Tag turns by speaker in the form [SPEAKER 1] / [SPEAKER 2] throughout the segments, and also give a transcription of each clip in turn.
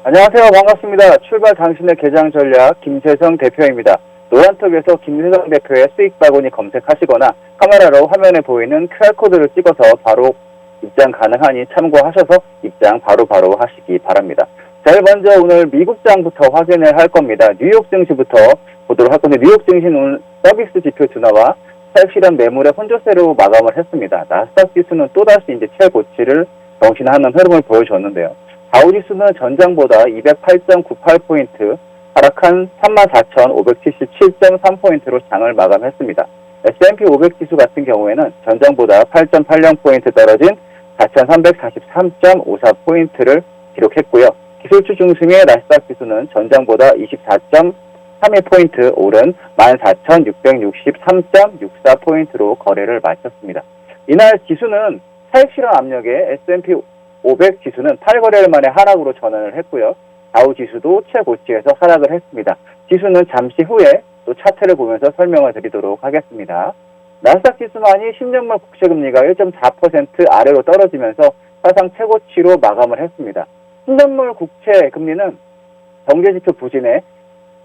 [SPEAKER 1] 안녕하세요. 반갑습니다. 출발 당신의 개장 전략 김세성 대표입니다. 노란톡에서 김세성 대표의 수익 바구니 검색하시거나 카메라로 화면에 보이는 QR코드를 찍어서 바로 입장 가능하니 참고하셔서 입장 바로 하시기 바랍니다. 제일 먼저 오늘 미국장부터 확인을 할 겁니다. 뉴욕 증시부터 보도록 할 건데, 뉴욕 증시는 오늘 서비스 지표 둔화와 차익 실현 매물의 혼조세로 마감을 했습니다. 나스닥 지수는 또다시 이제 최고치를 경신하는 흐름을 보여줬는데요. 다우지수는 전장보다 208.98포인트 하락한 34,577.3포인트로 장을 마감했습니다. S&P 500 지수 같은 경우에는 전장보다 8.80포인트 떨어진 4,343.54포인트를 기록했고요. 기술주 중심의 나스닥 지수는 전장보다 24.31포인트 오른 14,663.64포인트로 거래를 마쳤습니다. 이날 지수는 차익 실현 압력에 S&P 500 지수는 8거래일 만에 하락으로 전환을 했고요. 다우 지수도 최고치에서 하락을 했습니다. 지수는 잠시 후에 또 차트를 보면서 설명을 드리도록 하겠습니다. 나스닥 지수만이 10년물 국채금리가 1.4% 아래로 떨어지면서 사상 최고치로 마감을 했습니다. 10년물 국채 금리는 경제지표 부진에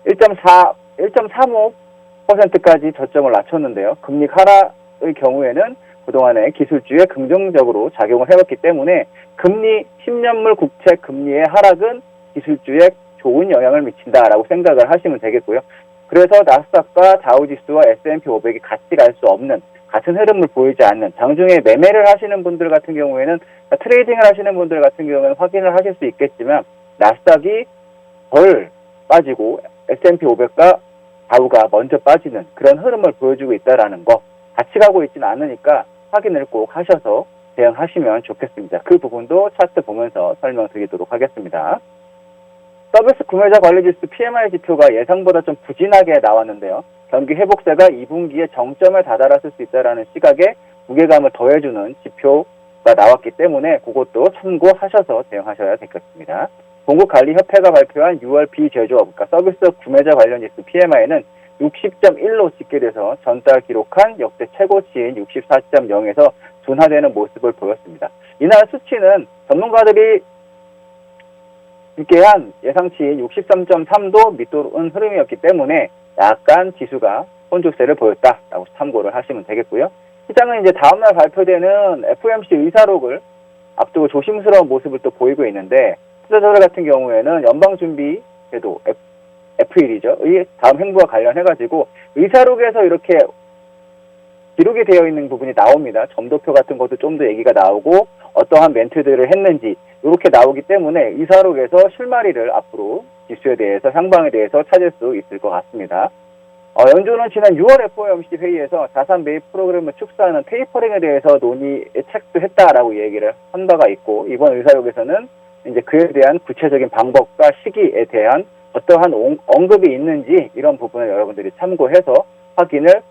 [SPEAKER 1] 1.35%까지 저점을 낮췄는데요. 금리 하락의 경우에는 그동안에 기술주에 긍정적으로 작용을 해왔기 때문에 금리 10년물 국채 금리의 하락은 기술주에 좋은 영향을 미친다라고 생각을 하시면 되겠고요. 그래서 나스닥과 다우지수와 S&P 500이 같이 갈 수 없는, 같은 흐름을 보이지 않는, 장중에 매매를 하시는 분들 같은 경우에는, 트레이딩을 하시는 분들 같은 경우에는 확인을 하실 수 있겠지만 나스닥이 덜 빠지고 S&P 500과 다우가 먼저 빠지는 그런 흐름을 보여주고 있다라는 거, 같이 가고 있지는 않으니까 확인을 꼭 하셔서 대응하시면 좋겠습니다. 그 부분도 차트 보면서 설명드리도록 하겠습니다. 서비스 구매자 관리지수 PMI 지표가 예상보다 좀 부진하게 나왔는데요. 경기 회복세가 2분기에 정점에 다다랐을 수 있다는 시각에 무게감을 더해주는 지표가 나왔기 때문에 그것도 참고하셔서 대응하셔야 되겠습니다. 공급관리협회가 발표한 6월 비제조업, 그러니까 서비스 구매자 관련 지수 PMI는 60.1로 집계돼서 전달 기록한 역대 최고치인 64.0에서 둔화되는 모습을 보였습니다. 이날 수치는 전문가들이 집계한 예상치인 63.3도 밑도는 흐름이었기 때문에 약간 지수가 혼조세를 보였다라고 참고를 하시면 되겠고요. 시장은 이제 다음날 발표되는 FOMC 의사록을 앞두고 조심스러운 모습을 또 보이고 있는데, 투자자들 같은 경우에는 연방준비제도 F1이죠. 다음 행보와 관련해가지고 의사록에서 이렇게 기록이 되어 있는 부분이 나옵니다. 점도표 같은 것도 좀 더 얘기가 나오고 어떠한 멘트들을 했는지 이렇게 나오기 때문에 의사록에서 실마리를 앞으로 지수에 대해서, 향방에 대해서 찾을 수 있을 것 같습니다. 연준은 지난 6월 FOMC 회의에서 자산 매입 프로그램을 축소하는 테이퍼링에 대해서 논의에 착수했다라고 얘기를 한 바가 있고, 이번 의사록에서는 이제 그에 대한 구체적인 방법과 시기에 대한 어떠한 언급이 있는지 이런 부분을 여러분들이 참고해서 확인을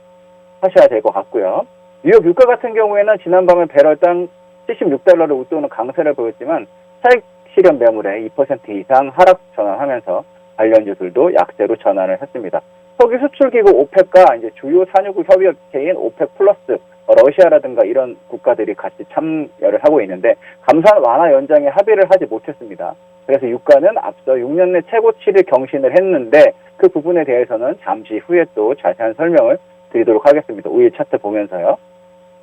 [SPEAKER 1] 하셔야 될 것 같고요. 뉴욕 유가 같은 경우에는 지난밤에 배럴당 76달러를 웃도는 강세를 보였지만 차익 실현 매물에 2% 이상 하락 전환하면서 관련주들도 약세로 전환을 했습니다. 석유 수출기구 오펙과 이제 주요 산유국 협의체인 오펙 플러스, 러시아라든가 이런 국가들이 같이 참여를 하고 있는데 감산 완화 연장에 합의를 하지 못했습니다. 그래서 유가는 앞서 6년 내 최고치를 경신을 했는데 그 부분에 대해서는 잠시 후에 또 자세한 설명을 드리도록 하겠습니다. 위에 차트 보면서요.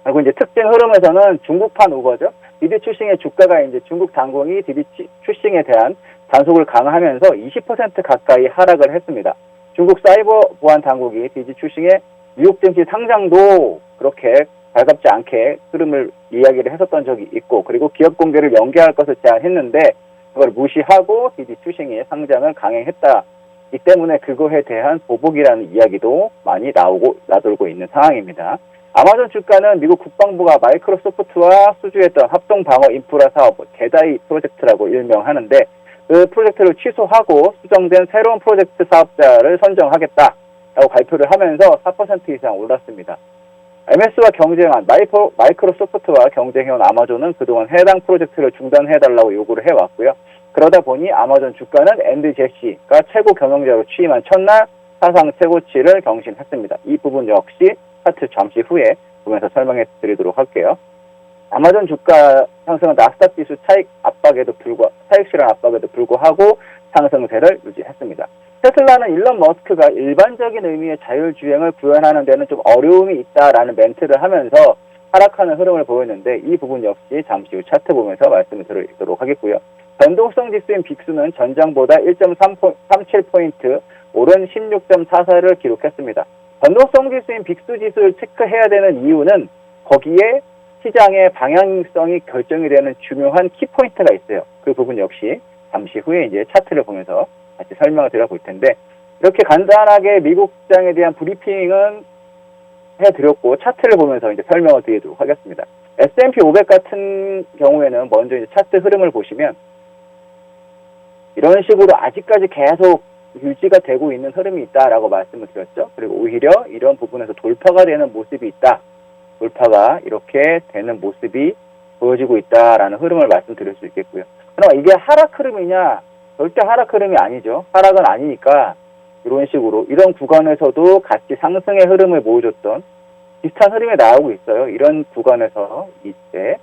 [SPEAKER 1] 그리고 이제 특징 흐름에서는 중국판 우거죠. 디디 추싱의 주가가 이제 중국 당국이 디디 추싱에 대한 단속을 강화하면서 20% 가까이 하락을 했습니다. 중국 사이버 보안 당국이 디디 추싱의 뉴욕 증시 상장도 그렇게 발갑지 않게 흐름을 이야기를 했었던 적이 있고, 그리고 기업 공개를 연기할 것을 제안했는데 그걸 무시하고 디디 추싱의 상장을 강행했다. 이 때문에 그거에 대한 보복이라는 이야기도 많이 나돌고 있는 상황입니다. 아마존 주가는 미국 국방부가 마이크로소프트와 수주했던 합동 방어 인프라 사업 제다이 프로젝트라고 일명하는데 그 프로젝트를 취소하고 수정된 새로운 프로젝트 사업자를 선정하겠다라고 발표를 하면서 4% 이상 올랐습니다. MS와 경쟁한 마이크로소프트와 경쟁해온 아마존은 그동안 해당 프로젝트를 중단해달라고 요구를 해왔고요. 그러다 보니 아마존 주가는 앤드 제시가 최고 경영자로 취임한 첫날 사상 최고치를 경신했습니다. 이 부분 역시 차트 잠시 후에 보면서 설명해 드리도록 할게요. 아마존 주가 상승은 나스닥 지수 차익 실현 압박에도 불구하고 상승세를 유지했습니다. 테슬라는 일론 머스크가 일반적인 의미의 자율주행을 구현하는 데는 좀 어려움이 있다라는 멘트를 하면서 하락하는 흐름을 보였는데 이 부분 역시 잠시 후 차트 보면서 말씀을 드리도록 하겠고요. 변동성 지수인 빅스는 전장보다 1.37포인트 오른 16.44를 기록했습니다. 변동성 지수인 빅스 지수를 체크해야 되는 이유는 거기에 시장의 방향성이 결정이 되는 중요한 키포인트가 있어요. 그 부분 역시 잠시 후에 이제 차트를 보면서 같이 설명을 드려볼 텐데, 이렇게 간단하게 미국 시장에 대한 브리핑은 해드렸고 차트를 보면서 이제 설명을 드리도록 하겠습니다. S&P 500 같은 경우에는 먼저 이제 차트 흐름을 보시면 이런 식으로 아직까지 계속 유지가 되고 있는 흐름이 있다라고 말씀을 드렸죠. 그리고 오히려 이런 부분에서 돌파가 되는 모습이 있다. 돌파가 이렇게 되는 모습이 보여지고 있다라는 흐름을 말씀드릴 수 있겠고요. 그럼 이게 하락 흐름이냐? 절대 하락 흐름이 아니죠. 하락은 아니니까 이런 식으로 이런 구간에서도 같이 상승의 흐름을 보여줬던 비슷한 흐름이 나오고 있어요. 이런 구간에서 이때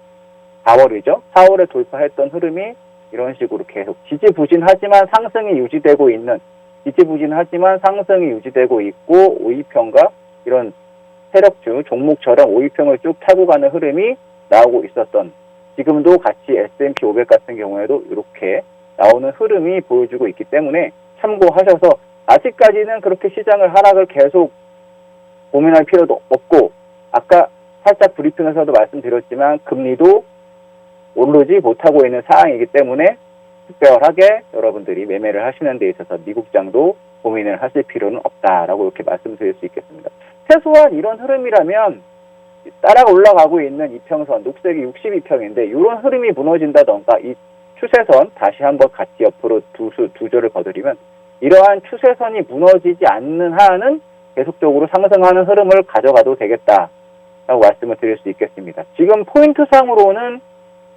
[SPEAKER 1] 4월이죠. 4월에 돌파했던 흐름이 이런 식으로 계속 지지부진하지만 상승이 유지되고 있는, 지지부진하지만 상승이 유지되고 있고 5위평과 이런 세력주 종목처럼 5위평을 쭉 타고 가는 흐름이 나오고 있었던, 지금도 같이 S&P 500 같은 경우에도 이렇게 나오는 흐름이 보여주고 있기 때문에 참고하셔서 아직까지는 그렇게 시장을 하락을 계속 고민할 필요도 없고, 아까 살짝 브리핑에서도 말씀드렸지만 금리도 오르지 못하고 있는 상황이기 때문에 특별하게 여러분들이 매매를 하시는 데 있어서 미국장도 고민을 하실 필요는 없다라고 이렇게 말씀드릴 수 있겠습니다. 최소한 이런 흐름이라면 따라 올라가고 있는 이평선, 녹색이 62평인데 이런 흐름이 무너진다던가 이 추세선 다시 한번 같이 옆으로 두 조를 거드리면 이러한 추세선이 무너지지 않는 한은 계속적으로 상승하는 흐름을 가져가도 되겠다라고 말씀을 드릴 수 있겠습니다. 지금 포인트상으로는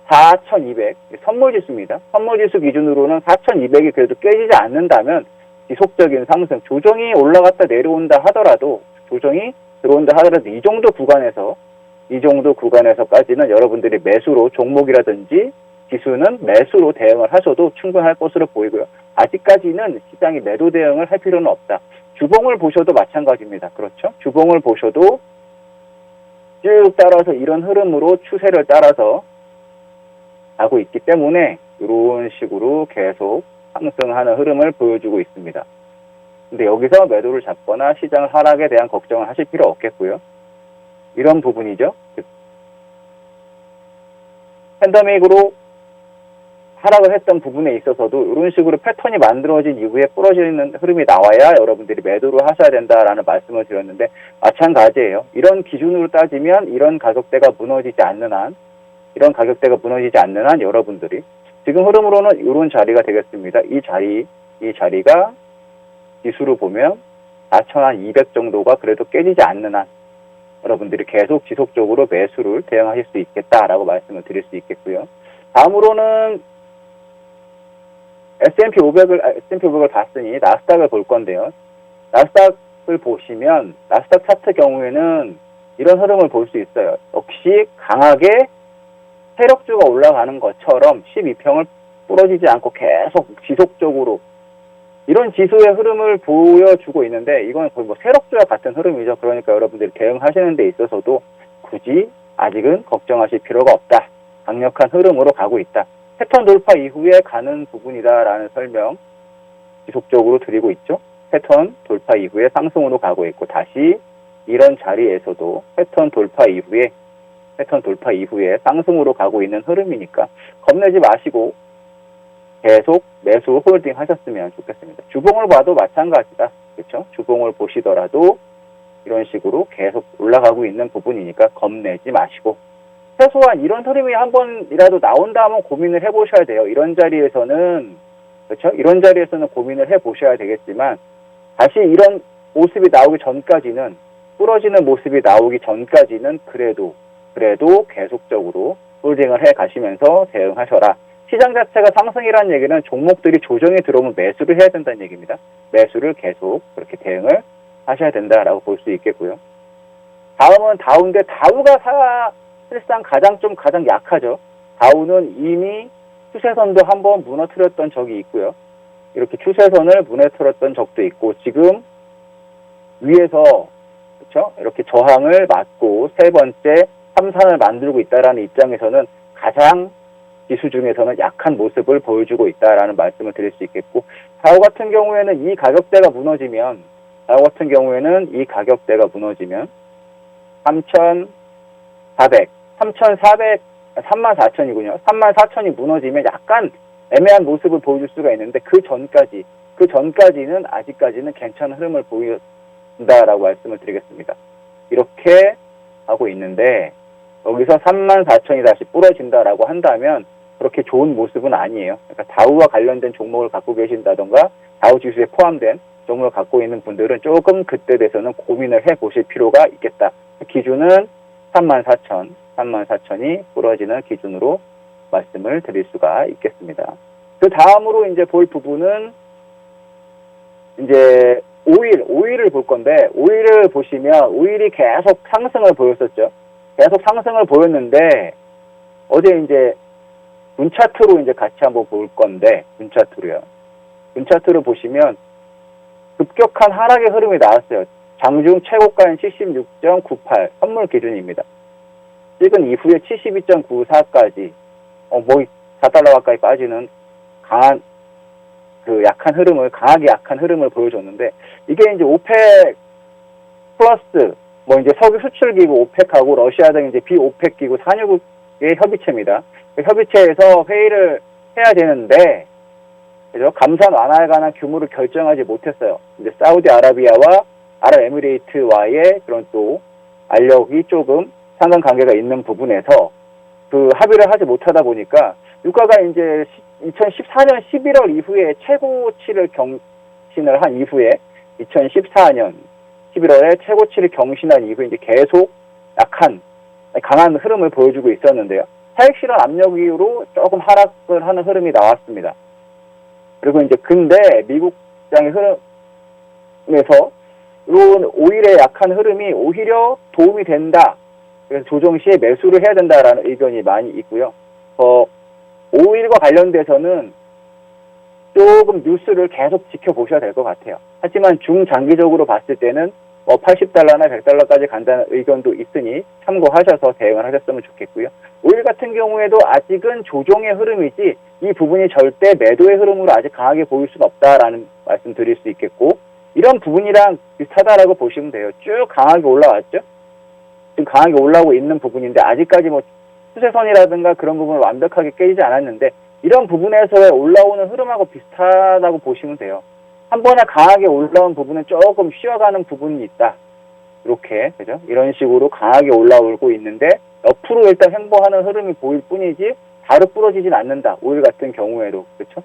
[SPEAKER 1] 4,200 선물지수입니다. 선물지수 기준으로는 4,200이 그래도 깨지지 않는다면 지속적인 상승, 조정이 올라갔다 내려온다 하더라도, 조정이 들어온다 하더라도 이 정도 구간에서까지는 여러분들이 매수로, 종목이라든지 지수는 매수로 대응을 하셔도 충분할 것으로 보이고요. 아직까지는 시장이 매도 대응을 할 필요는 없다. 주봉을 보셔도 마찬가지입니다. 그렇죠? 주봉을 보셔도 쭉 따라서 이런 흐름으로 추세를 따라서 가고 있기 때문에 이런 식으로 계속 상승하는 흐름을 보여주고 있습니다. 근데 여기서 매도를 잡거나 시장 하락에 대한 걱정을 하실 필요 없겠고요. 이런 부분이죠. 팬데믹으로 하락을 했던 부분에 있어서도 이런 식으로 패턴이 만들어진 이후에 부러지는 흐름이 나와야 여러분들이 매도를 하셔야 된다라는 말씀을 드렸는데 마찬가지예요. 이런 기준으로 따지면 이런 가격대가 무너지지 않는 한 여러분들이 지금 흐름으로는 이런 자리가 되겠습니다. 이 자리가 지수로 보면 4,200 정도가 그래도 깨지지 않는 한 여러분들이 계속 지속적으로 매수를 대응하실 수 있겠다라고 말씀을 드릴 수 있겠고요. 다음으로는 S&P 500을 봤으니 나스닥을 볼 건데요. 나스닥을 보시면 나스닥 차트 경우에는 이런 흐름을 볼 수 있어요. 역시 강하게 세력주가 올라가는 것처럼 12평을 부러지지 않고 계속 지속적으로 이런 지수의 흐름을 보여주고 있는데 이건 거의 뭐 세력주와 같은 흐름이죠. 그러니까 여러분들이 대응하시는 데 있어서도 굳이 아직은 걱정하실 필요가 없다. 강력한 흐름으로 가고 있다. 패턴 돌파 이후에 가는 부분이다라는 설명 지속적으로 드리고 있죠. 패턴 돌파 이후에 상승으로 가고 있고 다시 이런 자리에서도 패턴 돌파 이후에 상승으로 가고 있는 흐름이니까 겁내지 마시고 계속 매수 홀딩 하셨으면 좋겠습니다. 주봉을 봐도 마찬가지다. 그렇죠? 주봉을 보시더라도 이런 식으로 계속 올라가고 있는 부분이니까 겁내지 마시고 최소한 이런 흐름이 한 번이라도 나온다면 고민을 해보셔야 돼요. 이런 자리에서는 고민을 해보셔야 되겠지만 다시 이런 모습이 나오기 전까지는 부러지는 모습이 나오기 전까지는 그래도 계속적으로 홀딩을 해 가시면서 대응하셔라. 시장 자체가 상승이라는 얘기는 종목들이 조정이 들어오면 매수를 해야 된다는 얘기입니다. 매수를 계속 그렇게 대응을 하셔야 된다라고 볼 수 있겠고요. 다음은 다우인데 다우가 사실상 가장 약하죠. 다우는 이미 추세선도 한번 무너뜨렸던 적이 있고요. 이렇게 추세선을 무너뜨렸던 적도 있고, 지금 위에서 그렇죠? 이렇게 저항을 맞고 세 번째 삼산을 만들고 있다라는 입장에서는 가장 지수 중에서는 약한 모습을 보여주고 있다라는 말씀을 드릴 수 있겠고, 다우 같은 경우에는 이 가격대가 무너지면 34,000이군요. 34,000이 무너지면 약간 애매한 모습을 보여줄 수가 있는데, 그 전까지는 아직까지는 괜찮은 흐름을 보인다라고 말씀을 드리겠습니다. 이렇게 하고 있는데, 여기서 34,000이 다시 부러진다라고 한다면 그렇게 좋은 모습은 아니에요. 그러니까 다우와 관련된 종목을 갖고 계신다던가 다우 지수에 포함된 종목을 갖고 있는 분들은 조금 그때 돼서는 고민을 해보실 필요가 있겠다. 기준은 34,000이 부러지는 기준으로 말씀을 드릴 수가 있겠습니다. 그 다음으로 이제 볼 부분은 이제 오일을 볼 건데, 오일을 보시면 오일이 계속 상승을 보였었죠. 계속 상승을 보였는데, 어제 이제 분차트로 이제 같이 한번 볼 건데, 분차트로 보시면 급격한 하락의 흐름이 나왔어요. 장중 최고가인 76.98 선물 기준입니다. 찍은 이후에 72.94까지 거의 4달러 가까이 빠지는 강하게 약한 흐름을 보여줬는데, 이게 이제 오펙 플러스 이제 석유 수출 기구 오펙하고 러시아 등 이제 비오펙 기구 산유국의 협의체입니다. 그 협의체에서 회의를 해야 되는데, 그죠? 감산 완화에 관한 규모를 결정하지 못했어요. 이제 사우디아라비아와 아랍에미레이트와의 그런 또 알력이 조금 상관관계가 있는 부분에서 그 합의를 하지 못하다 보니까 유가가 이제 2014년 11월 이후에 최고치를 경신을 한 이후에 2014년 11월에 최고치를 경신한 이후에 이제 계속 강한 흐름을 보여주고 있었는데요. 차익 실현 압력 이후로 조금 하락을 하는 흐름이 나왔습니다. 그리고 이제 근데 미국 시장의 흐름에서 이런 오일의 약한 흐름이 오히려 도움이 된다. 그래서 조정 시에 매수를 해야 된다라는 의견이 많이 있고요. 오일과 관련돼서는 조금 뉴스를 계속 지켜보셔야 될 것 같아요. 하지만 중장기적으로 봤을 때는 80달러나 100달러까지 간다는 의견도 있으니 참고하셔서 대응을 하셨으면 좋겠고요. 오일 같은 경우에도 아직은 조정의 흐름이지 이 부분이 절대 매도의 흐름으로 아직 강하게 보일 수는 없다라는 말씀 드릴 수 있겠고, 이런 부분이랑 비슷하다라고 보시면 돼요. 쭉 강하게 올라왔죠. 지금 강하게 올라오고 있는 부분인데 아직까지 추세선이라든가 그런 부분을 완벽하게 깨지지 않았는데, 이런 부분에서의 올라오는 흐름하고 비슷하다고 보시면 돼요. 한 번에 강하게 올라온 부분은 조금 쉬어가는 부분이 있다. 이렇게, 그죠? 이런 식으로 강하게 올라오고 있는데, 옆으로 일단 횡보하는 흐름이 보일 뿐이지, 바로 부러지진 않는다. 오일 같은 경우에도. 그렇죠?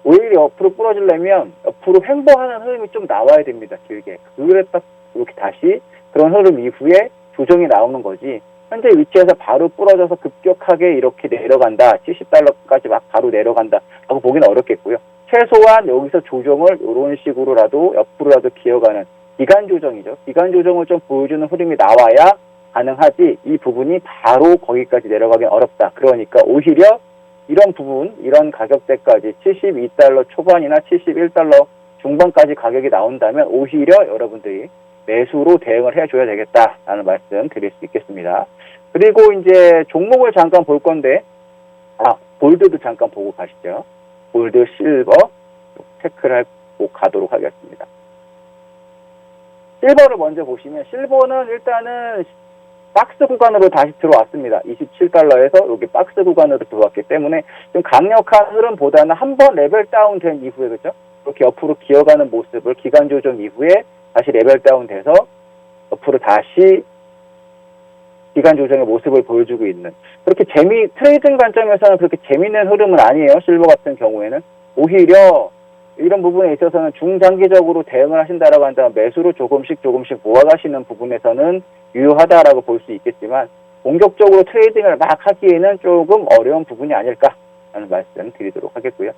[SPEAKER 1] 오일이 옆으로 부러지려면, 옆으로 횡보하는 흐름이 좀 나와야 됩니다. 길게. 그랬다, 이렇게 다시 그런 흐름 이후에 조정이 나오는 거지. 현재 위치에서 바로 부러져서 급격하게 이렇게 내려간다. 70달러까지 막 바로 내려간다. 하고 보기는 어렵겠고요. 최소한 여기서 조정을 이런 식으로라도 옆으로라도 기어가는 기간 조정이죠. 기간 조정을 좀 보여주는 흐름이 나와야 가능하지, 이 부분이 바로 거기까지 내려가긴 어렵다. 그러니까 오히려 이런 부분, 이런 가격대까지 72달러 초반이나 71달러 중반까지 가격이 나온다면 오히려 여러분들이 매수로 대응을 해줘야 되겠다라는 말씀 드릴 수 있겠습니다. 그리고 이제 종목을 잠깐 볼 건데, 골드도 잠깐 보고 가시죠. 골드, 실버 체크를 하고 가도록 하겠습니다. 실버를 먼저 보시면, 실버는 일단은 박스 구간으로 다시 들어왔습니다. 27달러에서 여기 박스 구간으로 들어왔기 때문에 좀 강력한 흐름보다는 한번 레벨 다운 된 이후에, 그렇죠? 이렇게 옆으로 기어가는 모습을 기간 조정 이후에 다시 레벨 다운 돼서 옆으로 다시 기간 조정의 모습을 보여주고 있는, 그렇게 트레이딩 관점에서는 그렇게 재미있는 흐름은 아니에요. 실버 같은 경우에는 오히려 이런 부분에 있어서는 중장기적으로 대응을 하신다라고 한다면 매수로 조금씩 모아가시는 부분에서는 유효하다라고 볼 수 있겠지만, 본격적으로 트레이딩을 막 하기에는 조금 어려운 부분이 아닐까라는 말씀 드리도록 하겠고요.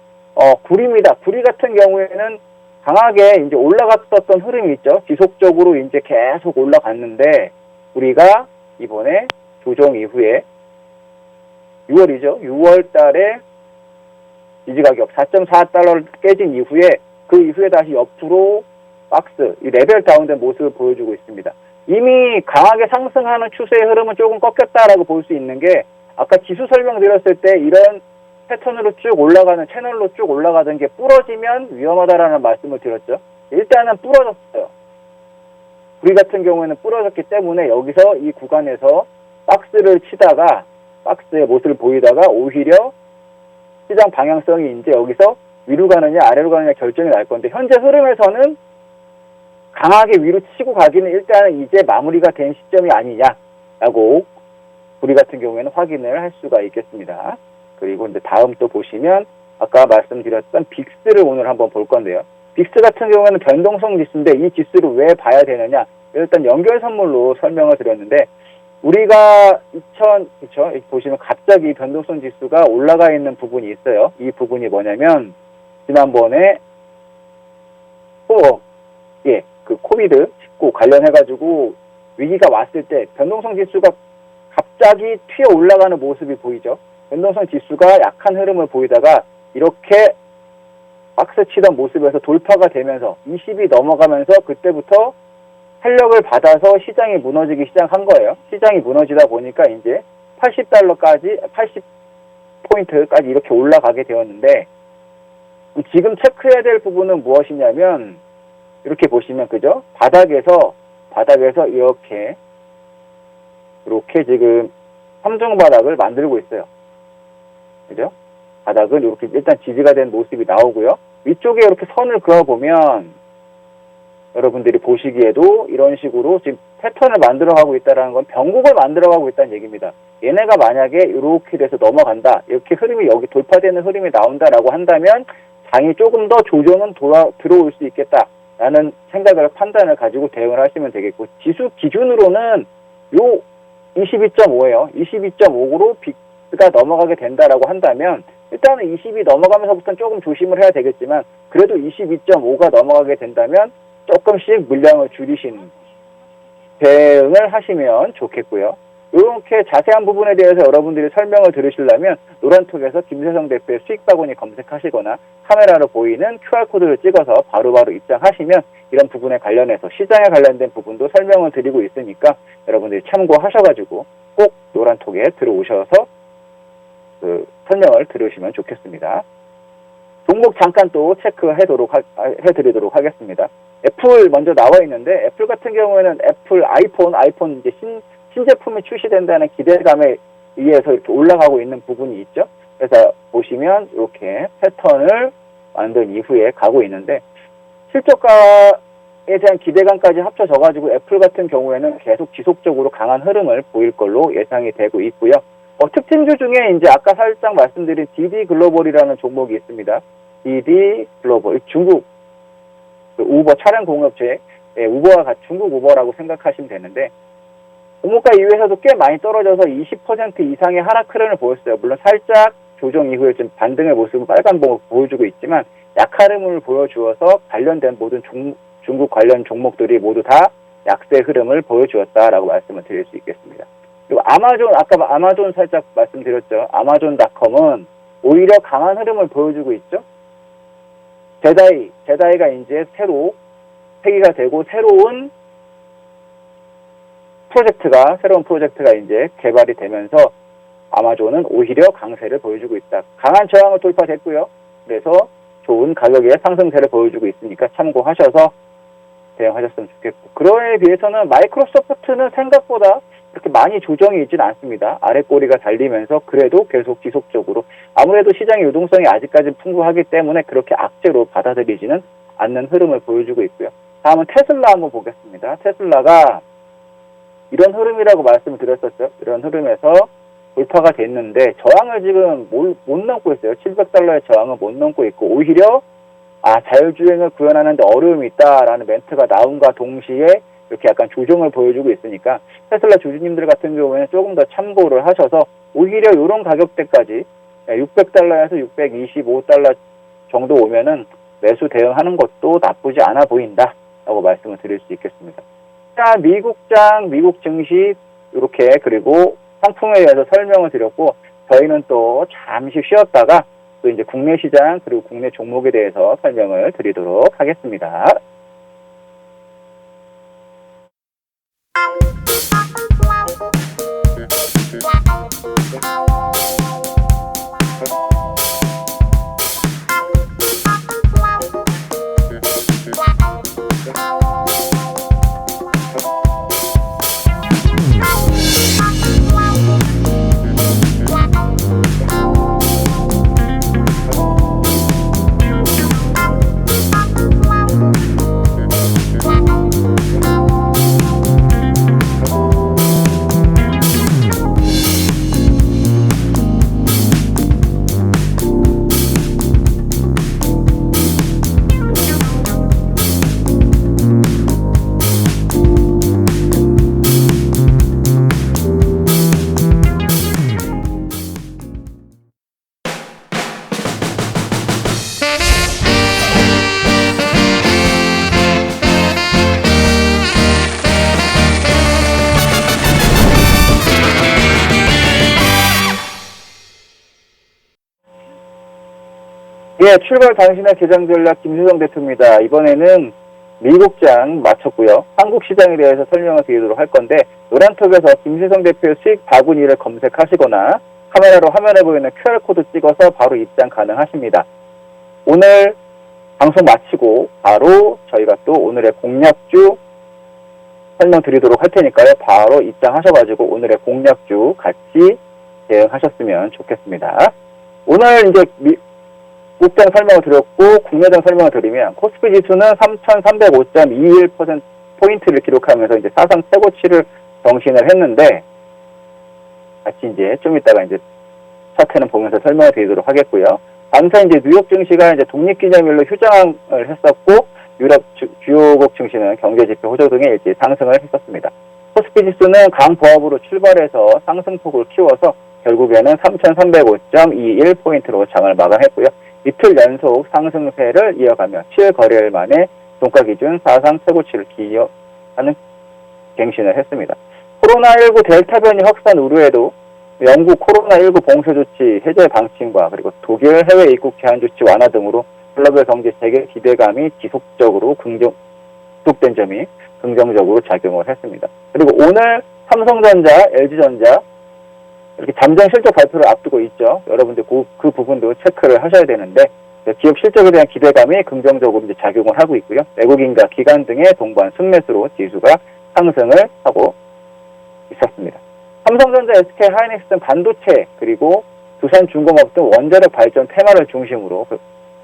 [SPEAKER 1] 구리입니다. 구리 같은 경우에는 강하게 이제 올라갔었던 흐름이 있죠. 지속적으로 이제 계속 올라갔는데, 우리가 이번에 조정 이후에 6월 달에 지지 가격 4.4달러를 깨진 이후에 그 이후에 다시 옆으로 박스, 이 레벨 다운된 모습을 보여주고 있습니다. 이미 강하게 상승하는 추세의 흐름은 조금 꺾였다라고 볼 수 있는 게 아까 지수 설명드렸을 때 이런 패턴으로 쭉 올라가는 채널로 쭉 올라가던 게 부러지면 위험하다라는 말씀을 드렸죠. 일단은 부러졌어요. 우리 같은 경우에는 부러졌기 때문에 여기서 이 구간에서 박스를 치다가 박스의 모습을 보이다가 오히려 시장 방향성이 이제 여기서 위로 가느냐 아래로 가느냐 결정이 날 건데 현재 흐름에서는 강하게 위로 치고 가기는 일단은 이제 마무리가 된 시점이 아니냐라고 우리 같은 경우에는 확인을 할 수가 있겠습니다. 그리고 이제 다음 또 보시면 아까 말씀드렸던 빅스를 오늘 한번 볼 건데요. 빅스 같은 경우에는 변동성 지수인데 이 지수를 왜 봐야 되느냐? 일단 연결 선물로 설명을 드렸는데 우리가 그쵸? 보시면 갑자기 변동성 지수가 올라가 있는 부분이 있어요. 이 부분이 뭐냐면 지난번에 그 코비드19 관련해가지고 위기가 왔을 때 변동성 지수가 갑자기 튀어 올라가는 모습이 보이죠. 변동성 지수가 약한 흐름을 보이다가 이렇게 박스 치던 모습에서 돌파가 되면서 20이 넘어가면서 그때부터 탄력을 받아서 시장이 무너지기 시작한 거예요. 시장이 무너지다 보니까 이제 80달러까지 80포인트까지 이렇게 올라가게 되었는데 지금 체크해야 될 부분은 무엇이냐면 이렇게 보시면 그죠? 바닥에서 이렇게 지금 삼중 바닥을 만들고 있어요. 그죠? 바닥을 이렇게 일단 지지가 된 모습이 나오고요. 위쪽에 이렇게 선을 그어보면 여러분들이 보시기에도 이런 식으로 지금 패턴을 만들어가고 있다는 건 변곡을 만들어가고 있다는 얘기입니다. 얘네가 만약에 이렇게 돼서 넘어간다. 이렇게 흐름이 여기 돌파되는 흐름이 나온다라고 한다면 장이 조금 더 조정은 들어올 수 있겠다라는 생각을 판단을 가지고 대응을 하시면 되겠고 지수 기준으로는 요 22.5예요. 22.5로 빅스가 넘어가게 된다라고 한다면 일단은 20이 넘어가면서부터는 조금 조심을 해야 되겠지만 그래도 22.5가 넘어가게 된다면 조금씩 물량을 줄이시는 대응을 하시면 좋겠고요. 이렇게 자세한 부분에 대해서 여러분들이 설명을 들으시려면 노란톡에서 김세성 대표의 수익바구니 검색하시거나 카메라로 보이는 QR코드를 찍어서 바로바로 입장하시면 이런 부분에 관련해서 시장에 관련된 부분도 설명을 드리고 있으니까 여러분들이 참고하셔가지고 꼭 노란톡에 들어오셔서 그 설명을 들으시면 좋겠습니다. 종목 잠깐 또 해드리도록 하겠습니다. 애플 먼저 나와 있는데 애플 같은 경우에는 애플 아이폰 이제 신제품이 출시된다는 기대감에 의해서 이렇게 올라가고 있는 부분이 있죠. 그래서 보시면 이렇게 패턴을 만든 이후에 가고 있는데 실적가에 대한 기대감까지 합쳐져가지고 애플 같은 경우에는 계속 지속적으로 강한 흐름을 보일 걸로 예상이 되고 있고요. 특징주 중에 이제 아까 살짝 말씀드린 DD 글로벌이라는 종목이 있습니다. DD 글로벌 중국 우버 차량 공업체 우버와 같이 중국 우버라고 생각하시면 되는데 고물가 이후에서도 꽤 많이 떨어져서 20% 이상의 하락 흐름을 보였어요. 물론 살짝 조정 이후에 좀 반등의 모습은 빨간봉을 보여주고 있지만 약한 흐름을 보여주어서 관련된 모든 중국 관련 종목들이 모두 다 약세 흐름을 보여주었다라고 말씀을 드릴 수 있겠습니다. 그리고 아까 아마존 살짝 말씀드렸죠. 아마존닷컴은 오히려 강한 흐름을 보여주고 있죠. 제다이가 이제 새로 폐기가 되고 새로운 프로젝트가 이제 개발이 되면서 아마존은 오히려 강세를 보여주고 있다. 강한 저항을 돌파됐고요. 그래서 좋은 가격의 상승세를 보여주고 있으니까 참고하셔서 대응하셨으면 좋겠고 그거에 비해서는 마이크로소프트는 생각보다 그렇게 많이 조정이 있지는 않습니다. 아랫꼬리가 달리면서 그래도 계속 지속적으로 아무래도 시장의 유동성이 아직까지 풍부하기 때문에 그렇게 악재로 받아들이지는 않는 흐름을 보여주고 있고요. 다음은 테슬라 한번 보겠습니다. 테슬라가 이런 흐름이라고 말씀을 드렸었죠. 이런 흐름에서 돌파가 됐는데 저항을 지금 못 넘고 있어요. 700달러의 저항을 못 넘고 있고 오히려 자율주행을 구현하는데 어려움이 있다라는 멘트가 나온과 동시에 이렇게 약간 조정을 보여주고 있으니까 테슬라 주주님들 같은 경우에는 조금 더 참고를 하셔서 오히려 이런 가격대까지 600달러에서 625달러 정도 오면은 매수 대응하는 것도 나쁘지 않아 보인다라고 말씀을 드릴 수 있겠습니다. 자, 미국 증시 이렇게 그리고 상품에 대해서 설명을 드렸고 저희는 또 잠시 쉬었다가 또 이제 국내 시장 그리고 국내 종목에 대해서 설명을 드리도록 하겠습니다. 예, 출발 당신의 개장 전략 김수성 대표입니다. 이번에는 미국장 마쳤고요. 한국 시장에 대해서 설명을 드리도록 할 건데, 노란톡에서 김수성 대표의 수익 바구니를 검색하시거나 카메라로 화면에 보이는 QR코드 찍어서 바로 입장 가능하십니다. 오늘 방송 마치고 바로 저희가 또 오늘의 공략주 설명드리도록 할 테니까요. 바로 입장하셔가지고 오늘의 공략주 같이 대응하셨으면 좋겠습니다. 오늘 이제 국장 설명을 드렸고 국내장 설명을 드리면 코스피 지수는 3,305.21%포인트를 기록하면서 이제 사상 최고치를 경신을 했는데, 같이 이제 좀 이따가 이제 차트는 보면서 설명을 드리도록 하겠고요. 반면 이제 뉴욕 증시가 이제 독립기념일로 휴장을 했었고, 유럽 주요국 증시는 경제지표 호조 등의 일제 상승을 했었습니다. 코스피 지수는 강보합으로 출발해서 상승폭을 키워서 결국에는 3,305.21포인트로 장을 마감했고요. 이틀 연속 상승세를 이어가며 7거래일 만에 종가 기준 사상 최고치를 기록하는 갱신을 했습니다. 코로나19 델타 변이 확산 우려에도 영국 코로나19 봉쇄 조치 해제 방침과 그리고 독일 해외 입국 제한 조치 완화 등으로 글로벌 경제 재개 기대감이 지속된 점이 긍정적으로 작용을 했습니다. 그리고 오늘 삼성전자, LG전자 이렇게 잠정 실적 발표를 앞두고 있죠. 여러분들 그 부분도 체크를 하셔야 되는데, 기업 실적에 대한 기대감이 긍정적으로 이제 작용을 하고 있고요. 외국인과 기관 등의 동반 순매수로 지수가 상승을 하고 있었습니다. 삼성전자, SK 하이닉스 등 반도체 그리고 두산중공업 등 원자력 발전 테마를 중심으로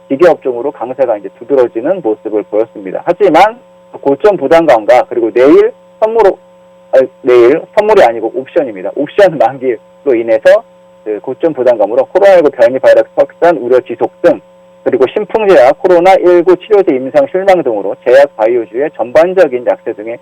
[SPEAKER 1] 기계 업종으로 강세가 이제 두드러지는 모습을 보였습니다. 하지만 고점 부담감과 그리고 내일 선물이 아니고 옵션입니다. 옵션 만기로 인해서 고점 부담감으로 코로나19 변이 바이러스 확산 우려 지속 등, 그리고 신풍제약, 코로나19 치료제 임상 실망 등으로 제약 바이오주의 전반적인 약세 등의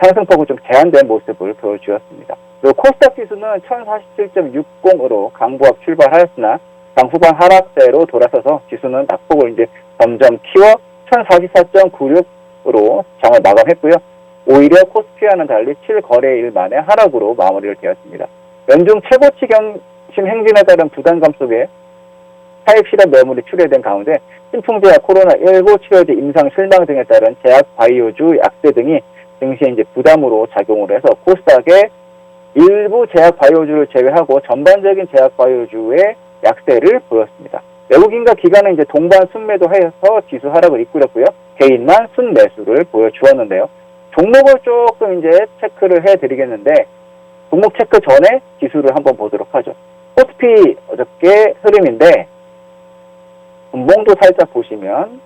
[SPEAKER 1] 상승폭은 좀 제한된 모습을 보여주었습니다. 그리고 코스닥 지수는 1047.60으로 강보합 출발하였으나 장후반 하락세로 돌아서서 지수는 낙폭을 이제 점점 키워 1044.96으로 장을 마감했고요. 오히려 코스피와는 달리 7거래일 만에 하락으로 마무리를 되었습니다. 연중 최고치 경신 행진에 따른 부담감 속에 차익 실현 매물이 출회된 가운데 신풍제약, 코로나19 치료제 임상 실망 등에 따른 제약 바이오주 약세 등이 증시에 이제 부담으로 작용을 해서 코스닥의 일부 제약 바이오주를 제외하고 전반적인 제약 바이오주의 약세를 보였습니다. 외국인과 기관은 이제 동반 순매도 해서 지수 하락을 이끌었고요. 개인만 순매수를 보여주었는데요. 종목을 조금 이제 체크를 해드리겠는데, 종목 체크 전에 지수를 한번 보도록 하죠. 코스피 어저께 흐름인데, 분봉도 살짝 보시면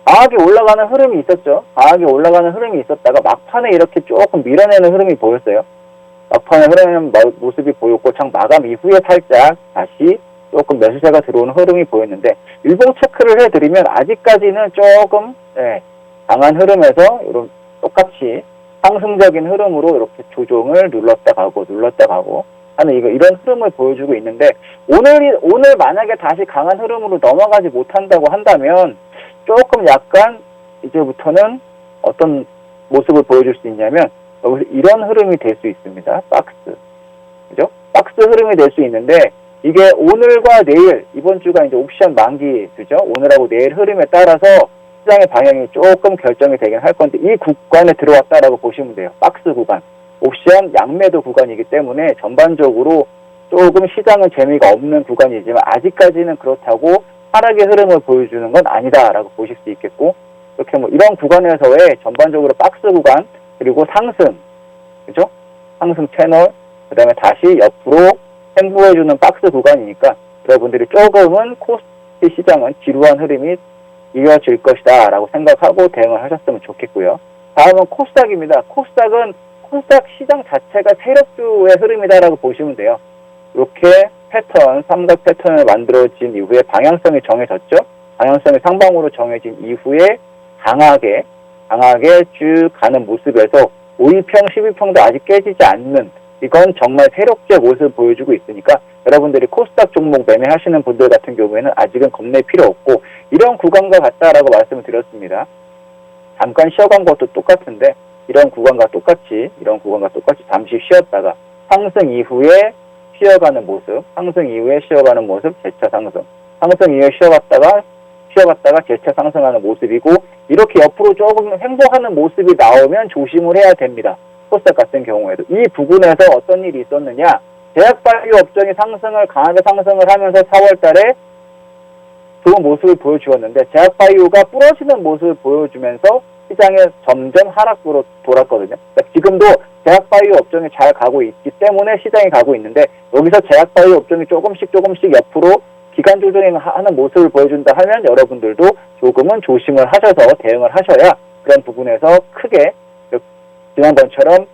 [SPEAKER 1] 강하게 올라가는 흐름이 있었죠. 강하게 올라가는 흐름이 있었다가 막판에 이렇게 조금 밀어내는 흐름이 보였어요. 막판에 흐르는 모습이 보였고, 장 마감 이후에 살짝 다시 조금 매수세가 들어오는 흐름이 보였는데, 일봉 체크를 해드리면 아직까지는 조금 강한 흐름에서 이런 똑같이 상승적인 흐름으로 이렇게 조정을 눌렀다 가고 하는 이런 흐름을 보여주고 있는데, 오늘 만약에 다시 강한 흐름으로 넘어가지 못한다고 한다면 조금 약간 이제부터는 어떤 모습을 보여줄 수 있냐면, 여기서 이런 흐름이 될 수 있습니다. 박스. 그죠? 박스 흐름이 될 수 있는데, 이게 오늘과 내일, 이번 주가 이제 옵션 만기주죠. 오늘하고 내일 흐름에 따라서 시장의 방향이 조금 결정이 되긴 할 건데, 이 구간에 들어왔다라고 보시면 돼요. 박스 구간. 옵션 양매도 구간이기 때문에 전반적으로 조금 시장은 재미가 없는 구간이지만 아직까지는 그렇다고 하락의 흐름을 보여주는 건 아니다라고 보실 수 있겠고, 이렇게 뭐 이런 구간에서의 전반적으로 박스 구간, 그리고 상승, 그죠? 상승 채널, 그 다음에 다시 옆으로 횡보해주는 박스 구간이니까 여러분들이 조금은 코스피 시장은 지루한 흐름이 이어질 것이다 라고 생각하고 대응을 하셨으면 좋겠고요. 다음은 코스닥입니다. 코스닥 시장 자체가 세력주의 흐름이다라고 보시면 돼요. 이렇게 패턴, 삼각 패턴을 만들어진 이후에 방향성이 정해졌죠. 방향성이 상방으로 정해진 이후에 강하게 쭉 가는 모습에서 5일평, 12평도 아직 깨지지 않는, 이건 정말 세력주의 모습을 보여주고 있으니까 여러분들이 코스닥 종목 매매하시는 분들 같은 경우에는 아직은 겁낼 필요 없고, 이런 구간과 같다라고 말씀을 드렸습니다. 잠깐 쉬어간 것도 똑같은데 이런 구간과 똑같이 잠시 쉬었다가 상승 이후에 쉬어가는 모습, 재차 상승, 상승 이후에 쉬어갔다가 재차 상승하는 모습이고, 이렇게 옆으로 조금 횡보하는 모습이 나오면 조심을 해야 됩니다. 코스닥 같은 경우에도 이 부분에서 어떤 일이 있었느냐, 제약바이오 업종이 강하게 상승을 하면서 4월 달에 좋은 모습을 보여주었는데, 제약바이오가 부러지는 모습을 보여주면서 시장에 점점 하락으로 돌았거든요. 그러니까 지금도 제약바이오 업종이 잘 가고 있기 때문에 시장이 가고 있는데, 여기서 제약바이오 업종이 조금씩 지역으로 기간 조정하는 모습을 보여준다 하면 여러분들도 조금은 조심을 하셔서 대응을 하셔야 그런 부분에서 크게 지난번처럼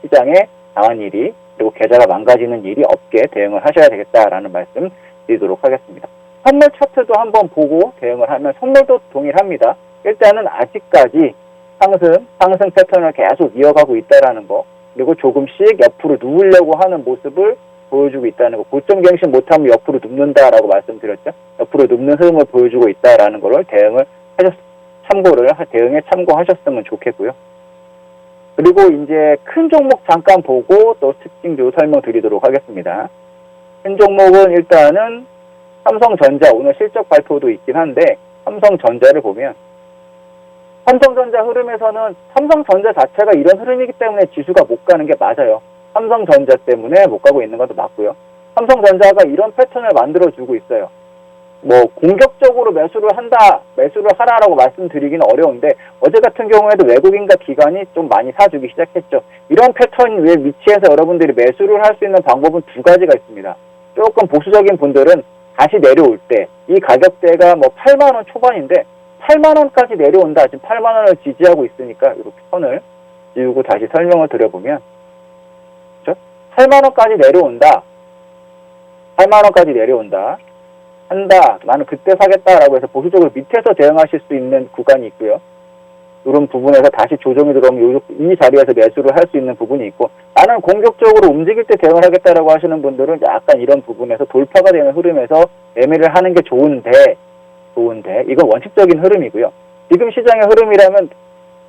[SPEAKER 1] 시장에 당한 일이, 그리고 계좌가 망가지는 일이 없게 대응을 하셔야 되겠다라는 말씀 드리도록 하겠습니다. 선물 차트도 한번 보고 대응을 하면 선물도 동일합니다. 일단은 아직까지 상승 패턴을 계속 이어가고 있다라는 거, 그리고 조금씩 옆으로 누우려고 하는 모습을 보여주고 있다는 거, 고점 갱신 못하면 옆으로 눕는다라고 말씀드렸죠. 옆으로 눕는 흐름을 보여주고 있다라는 거를 대응에 참고하셨으면 좋겠고요. 그리고 이제 큰 종목 잠깐 보고 또 특징주 설명드리도록 하겠습니다. 큰 종목은 일단은 삼성전자, 오늘 실적 발표도 있긴 한데, 삼성전자를 보면 삼성전자 흐름에서는 삼성전자 자체가 이런 흐름이기 때문에 지수가 못 가는 게 맞아요. 삼성전자 때문에 못 가고 있는 것도 맞고요. 삼성전자가 이런 패턴을 만들어주고 있어요. 뭐 공격적으로 매수를 하라라고 말씀드리기는 어려운데, 어제 같은 경우에도 외국인과 기관이 좀 많이 사주기 시작했죠. 이런 패턴 위에 위치해서 여러분들이 매수를 할 수 있는 방법은 두 가지가 있습니다. 조금 보수적인 분들은 다시 내려올 때, 이 가격대가 뭐 8만원 초반인데 8만원까지 내려온다. 지금 8만원을 지지하고 있으니까 이렇게 선을 지우고 다시 설명을 드려보면, 그렇죠? 8만원까지 내려온다. 한다. 나는 그때 사겠다라고 해서 보수적으로 밑에서 대응하실 수 있는 구간이 있고요. 이런 부분에서 다시 조정이 들어오면 이 자리에서 매수를 할 수 있는 부분이 있고, 나는 공격적으로 움직일 때 대응을 하겠다라고 하시는 분들은 약간 이런 부분에서 돌파가 되는 흐름에서 매매를 하는 게 좋은데 이건 원칙적인 흐름이고요. 지금 시장의 흐름이라면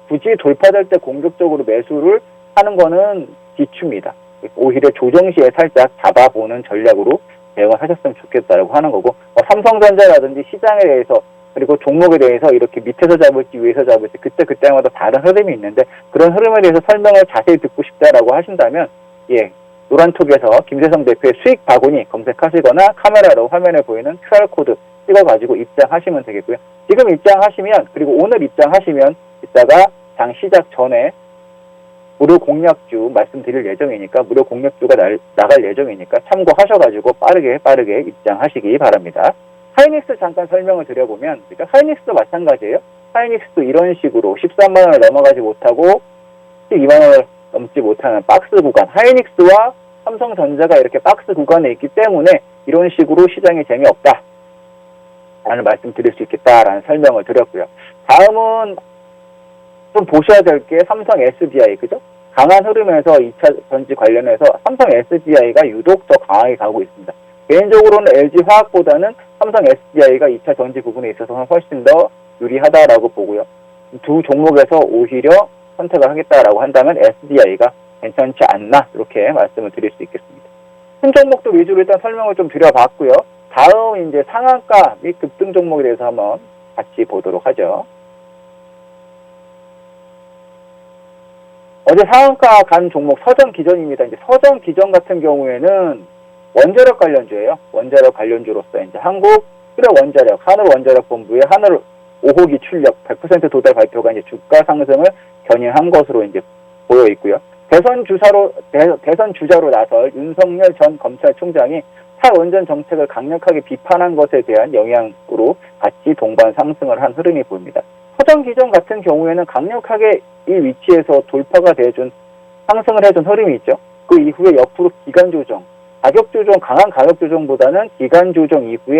[SPEAKER 1] 굳이 돌파될 때 공격적으로 매수를 하는 거는 비추입니다. 오히려 조정 시에 살짝 잡아보는 전략으로 대응을 하셨으면 좋겠다라고 하는 거고, 삼성전자라든지 시장에 대해서, 그리고 종목에 대해서 이렇게 밑에서 잡을지 위에서 잡을지 그때마다 다른 흐름이 있는데, 그런 흐름에 대해서 설명을 자세히 듣고 싶다라고 하신다면, 노란톡에서 김세성 대표의 수익 바구니 검색하시거나 카메라로 화면에 보이는 QR코드 찍어가지고 입장하시면 되겠고요. 지금 입장하시면, 그리고 오늘 입장하시면 이따가 장 시작 전에 무료 공략주 말씀드릴 예정이니까, 무료 공략주가 나갈 예정이니까 참고하셔가지고 빠르게 입장하시기 바랍니다. 하이닉스 잠깐 설명을 드려보면, 그러니까 하이닉스도 마찬가지예요. 하이닉스도 이런 식으로 13만원을 넘어가지 못하고 12만원을 넘지 못하는 박스 구간, 하이닉스와 삼성전자가 이렇게 박스 구간에 있기 때문에 이런 식으로 시장이 재미없다 라는 말씀 드릴 수 있겠다라는 설명을 드렸고요. 다음은 좀 보셔야 될 게 삼성 SDI, 그죠? 강한 흐름에서 2차 전지 관련해서 삼성 SDI가 유독 더 강하게 가고 있습니다. 개인적으로는 LG화학보다는 삼성 SDI가 2차 전지 부분에 있어서는 훨씬 더 유리하다라고 보고요. 두 종목에서 오히려 선택을 하겠다라고 한다면 SDI가 괜찮지 않나, 이렇게 말씀을 드릴 수 있겠습니다. 큰 종목도 위주로 일단 설명을 좀 드려봤고요. 다음 이제 상한가 및 급등 종목에 대해서 한번 같이 보도록 하죠. 어제 상한가 간 종목 서전기전입니다. 이제 서전기전 같은 경우에는 원자력 관련주예요. 원자력 관련주로서 이제 한국 수력원자력, 하늘원자력본부의 하늘 5호기 출력 100% 도달 발표가 이제 주가 상승을 견인한 것으로 이제 보여 있고요. 대선 주자로 나설 윤석열 전 검찰총장이 탈원전 정책을 강력하게 비판한 것에 대한 영향으로 같이 동반 상승을 한 흐름이 보입니다. 서전기전 같은 경우에는 강력하게 이 위치에서 돌파가 돼준 상승을 해준 흐름이 있죠. 그 이후에 옆으로 기간 조정, 강한 가격 조정보다는 기간 조정 이후에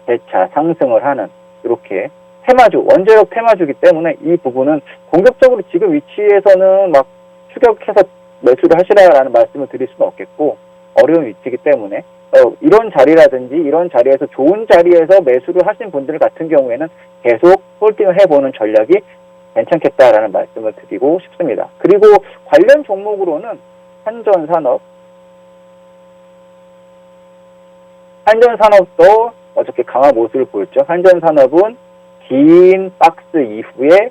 [SPEAKER 1] 재차 상승을 하는 이렇게 테마주, 원자력 테마주기 때문에 이 부분은 공격적으로 지금 위치에서는 막 추격해서 매수를 하시라라는 말씀을 드릴 수는 없겠고 어려운 위치이기 때문에 이런 자리라든지 이런 자리에서 좋은 자리에서 매수를 하신 분들 같은 경우에는 계속 홀딩을 해보는 전략이 괜찮겠다라는 말씀을 드리고 싶습니다. 그리고 관련 종목으로는 한전산업도 어저께 강한 모습을 보였죠. 한전산업은 긴 박스 이후에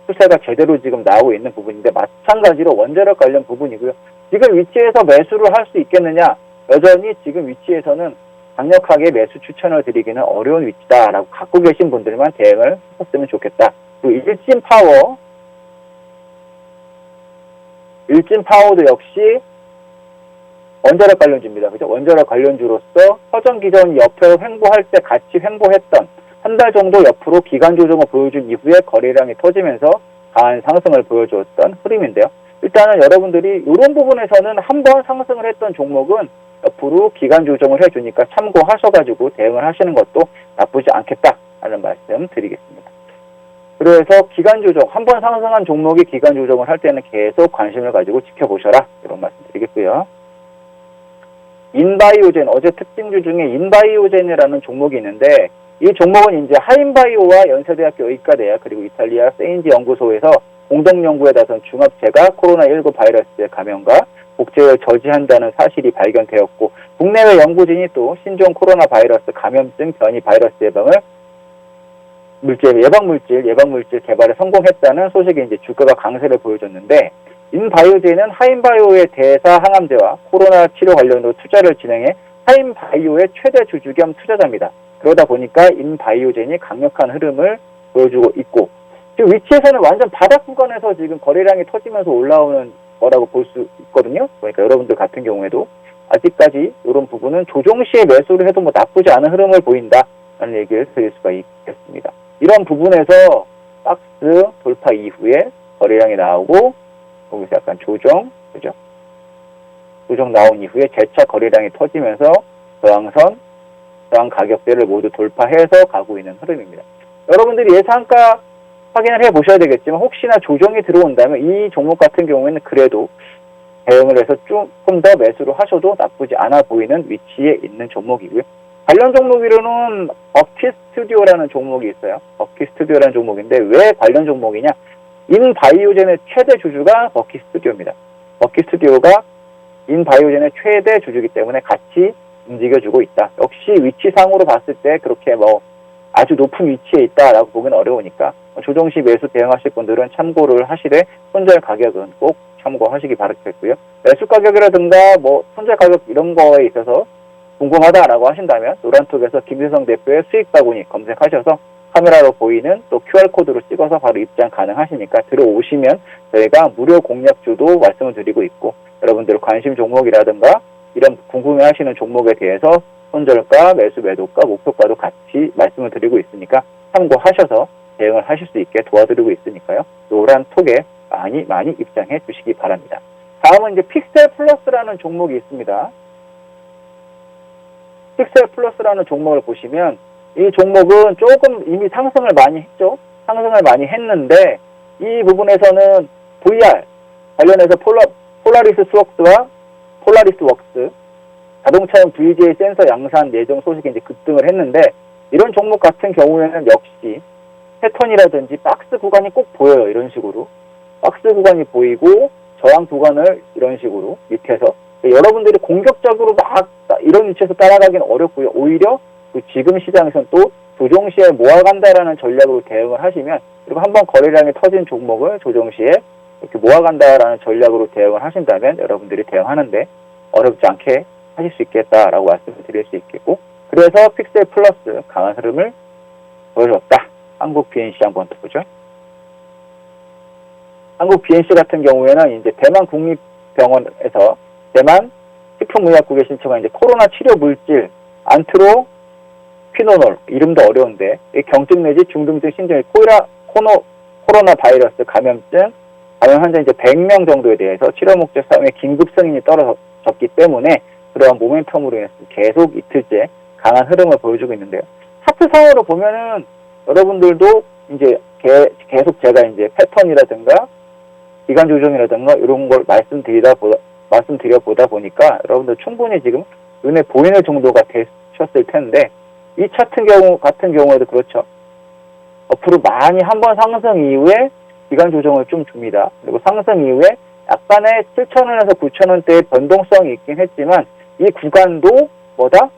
[SPEAKER 1] 추세가 제대로 지금 나오고 있는 부분인데 마찬가지로 원자력 관련 부분이고요. 지금 위치에서 매수를 할 수 있겠느냐? 여전히 지금 위치에서는 강력하게 매수 추천을 드리기는 어려운 위치다라고 갖고 계신 분들만 대응을 했으면 좋겠다. 그리고 일진파워도 역시 원자력 관련주입니다. 그죠? 원자력 관련주로서 서전기전 옆에 횡보할 때 같이 횡보했던 한 달 정도 옆으로 기간 조정을 보여준 이후에 거래량이 터지면서 강한 상승을 보여주었던 흐름인데요. 일단은 여러분들이 이런 부분에서는 한번 상승을 했던 종목은 옆으로 기간 조정을 해주니까 참고하셔가지고 대응을 하시는 것도 나쁘지 않겠다라는 말씀 드리겠습니다. 그래서 기간 조정, 한번 상승한 종목이 기간 조정을 할 때는 계속 관심을 가지고 지켜보셔라. 이런 말씀 드리겠고요. 인바이오젠, 어제 특징주 중에 인바이오젠이라는 종목이 있는데 이 종목은 이제 하인바이오와 연세대학교 의과대학 그리고 이탈리아 세인지 연구소에서 공동연구에 나선 중합체가 코로나19 바이러스의 감염과 복제를 저지한다는 사실이 발견되었고 국내외 연구진이 또 신종 코로나 바이러스 감염증 변이 바이러스 예방물질 개발에 성공했다는 소식이 이제 주가가 강세를 보여줬는데 인바이오젠은 하인바이오의 대사 항암제와 코로나 치료 관련으로 투자를 진행해 하인바이오의 최대 주주 겸 투자자입니다. 그러다 보니까 인바이오젠이 강력한 흐름을 보여주고 있고 지금 위치에서는 완전 바닥 구간에서 지금 거래량이 터지면서 올라오는 거라고 볼 수 있거든요. 그러니까 여러분들 같은 경우에도 아직까지 이런 부분은 조정 시에 매수를 해도 뭐 나쁘지 않은 흐름을 보인다라는 얘기를 드릴 수가 있겠습니다. 이런 부분에서 박스 돌파 이후에 거래량이 나오고 거기서 약간 조정 나온 이후에 재차 거래량이 터지면서 저항 가격대를 모두 돌파해서 가고 있는 흐름입니다. 여러분들이 예상가 확인을 해보셔야 되겠지만 혹시나 조정이 들어온다면 이 종목 같은 경우에는 그래도 대응을 해서 조금 더 매수를 하셔도 나쁘지 않아 보이는 위치에 있는 종목이고요. 관련 종목으로는 버킷스튜디오라는 종목이 있어요. 버킷스튜디오라는 종목인데 왜 관련 종목이냐? 인바이오젠의 최대 주주가 버킷스튜디오입니다. 버킷스튜디오가 인바이오젠의 최대 주주이기 때문에 같이 움직여주고 있다. 역시 위치상으로 봤을 때 그렇게 아주 높은 위치에 있다라고 보기는 어려우니까 조정시 매수 대응하실 분들은 참고를 하시되 손절 가격은 꼭 참고하시기 바라겠고요. 매수 가격이라든가 손절 가격 이런 거에 있어서 궁금하다라고 하신다면 노란톡에서 김세성 대표의 수익 바구니 검색하셔서 카메라로 보이는 또 QR코드로 찍어서 바로 입장 가능하시니까 들어오시면 저희가 무료 공략주도 말씀을 드리고 있고 여러분들 관심 종목이라든가 이런 궁금해하시는 종목에 대해서 손절가, 매수, 매도가, 목표가도 같이 말씀을 드리고 있으니까 참고하셔서 대응을 하실 수 있게 도와드리고 있으니까요. 노란 톡에 많이 입장해 주시기 바랍니다. 다음은 이제 픽셀 플러스라는 종목이 있습니다. 픽셀 플러스라는 종목을 보시면 이 종목은 조금 이미 상승을 많이 했죠. 상승을 많이 했는데 이 부분에서는 VR 관련해서 폴라리스웍스 자동차용 VGA 센서 양산 예정 소식이 이제 급등을 했는데 이런 종목 같은 경우에는 역시 패턴이라든지 박스 구간이 꼭 보여요. 이런 식으로 박스 구간이 보이고 저항 구간을 이런 식으로 밑에서 여러분들이 공격적으로 막 이런 위치에서 따라가기는 어렵고요. 오히려 지금 시장에서는 또 조정시에 모아간다라는 전략으로 대응을 하시면, 그리고 한번 거래량이 터진 종목을 조정시에 이렇게 모아간다라는 전략으로 대응을 하신다면 여러분들이 대응하는데 어렵지 않게 하실 수 있겠다라고 말씀을 드릴 수 있겠고, 그래서 픽셀 플러스 강한 흐름을 보여줬다. 한국 BNC 한번 또 보죠. 한국 BNC 같은 경우에는 이제 대만 국립병원에서 대만 식품의약국에 신청한 이제 코로나 치료 물질 안트로퀴노놀, 이름도 어려운데 경증 내지 중등증 신증의 코로나 바이러스 감염 환자 이제 100명 정도에 대해서 치료 목적 사용에 긴급 승인이 떨어졌기 때문에 그러한 모멘텀으로 인해서 계속 이틀째 강한 흐름을 보여주고 있는데요. 차트상으로 보면은 여러분들도 이제 계속 제가 이제 패턴이라든가 기간 조정이라든가 이런 걸 말씀드려 보다 보니까 여러분들 충분히 지금 눈에 보이는 정도가 되셨을 텐데, 이 차트 같은 경우에도 그렇죠. 앞으로 많이 한번 상승 이후에 기간 조정을 좀 줍니다. 그리고 상승 이후에 약간의 7,000원에서 9,000원대의 변동성이 있긴 했지만 이 구간도 뭐다?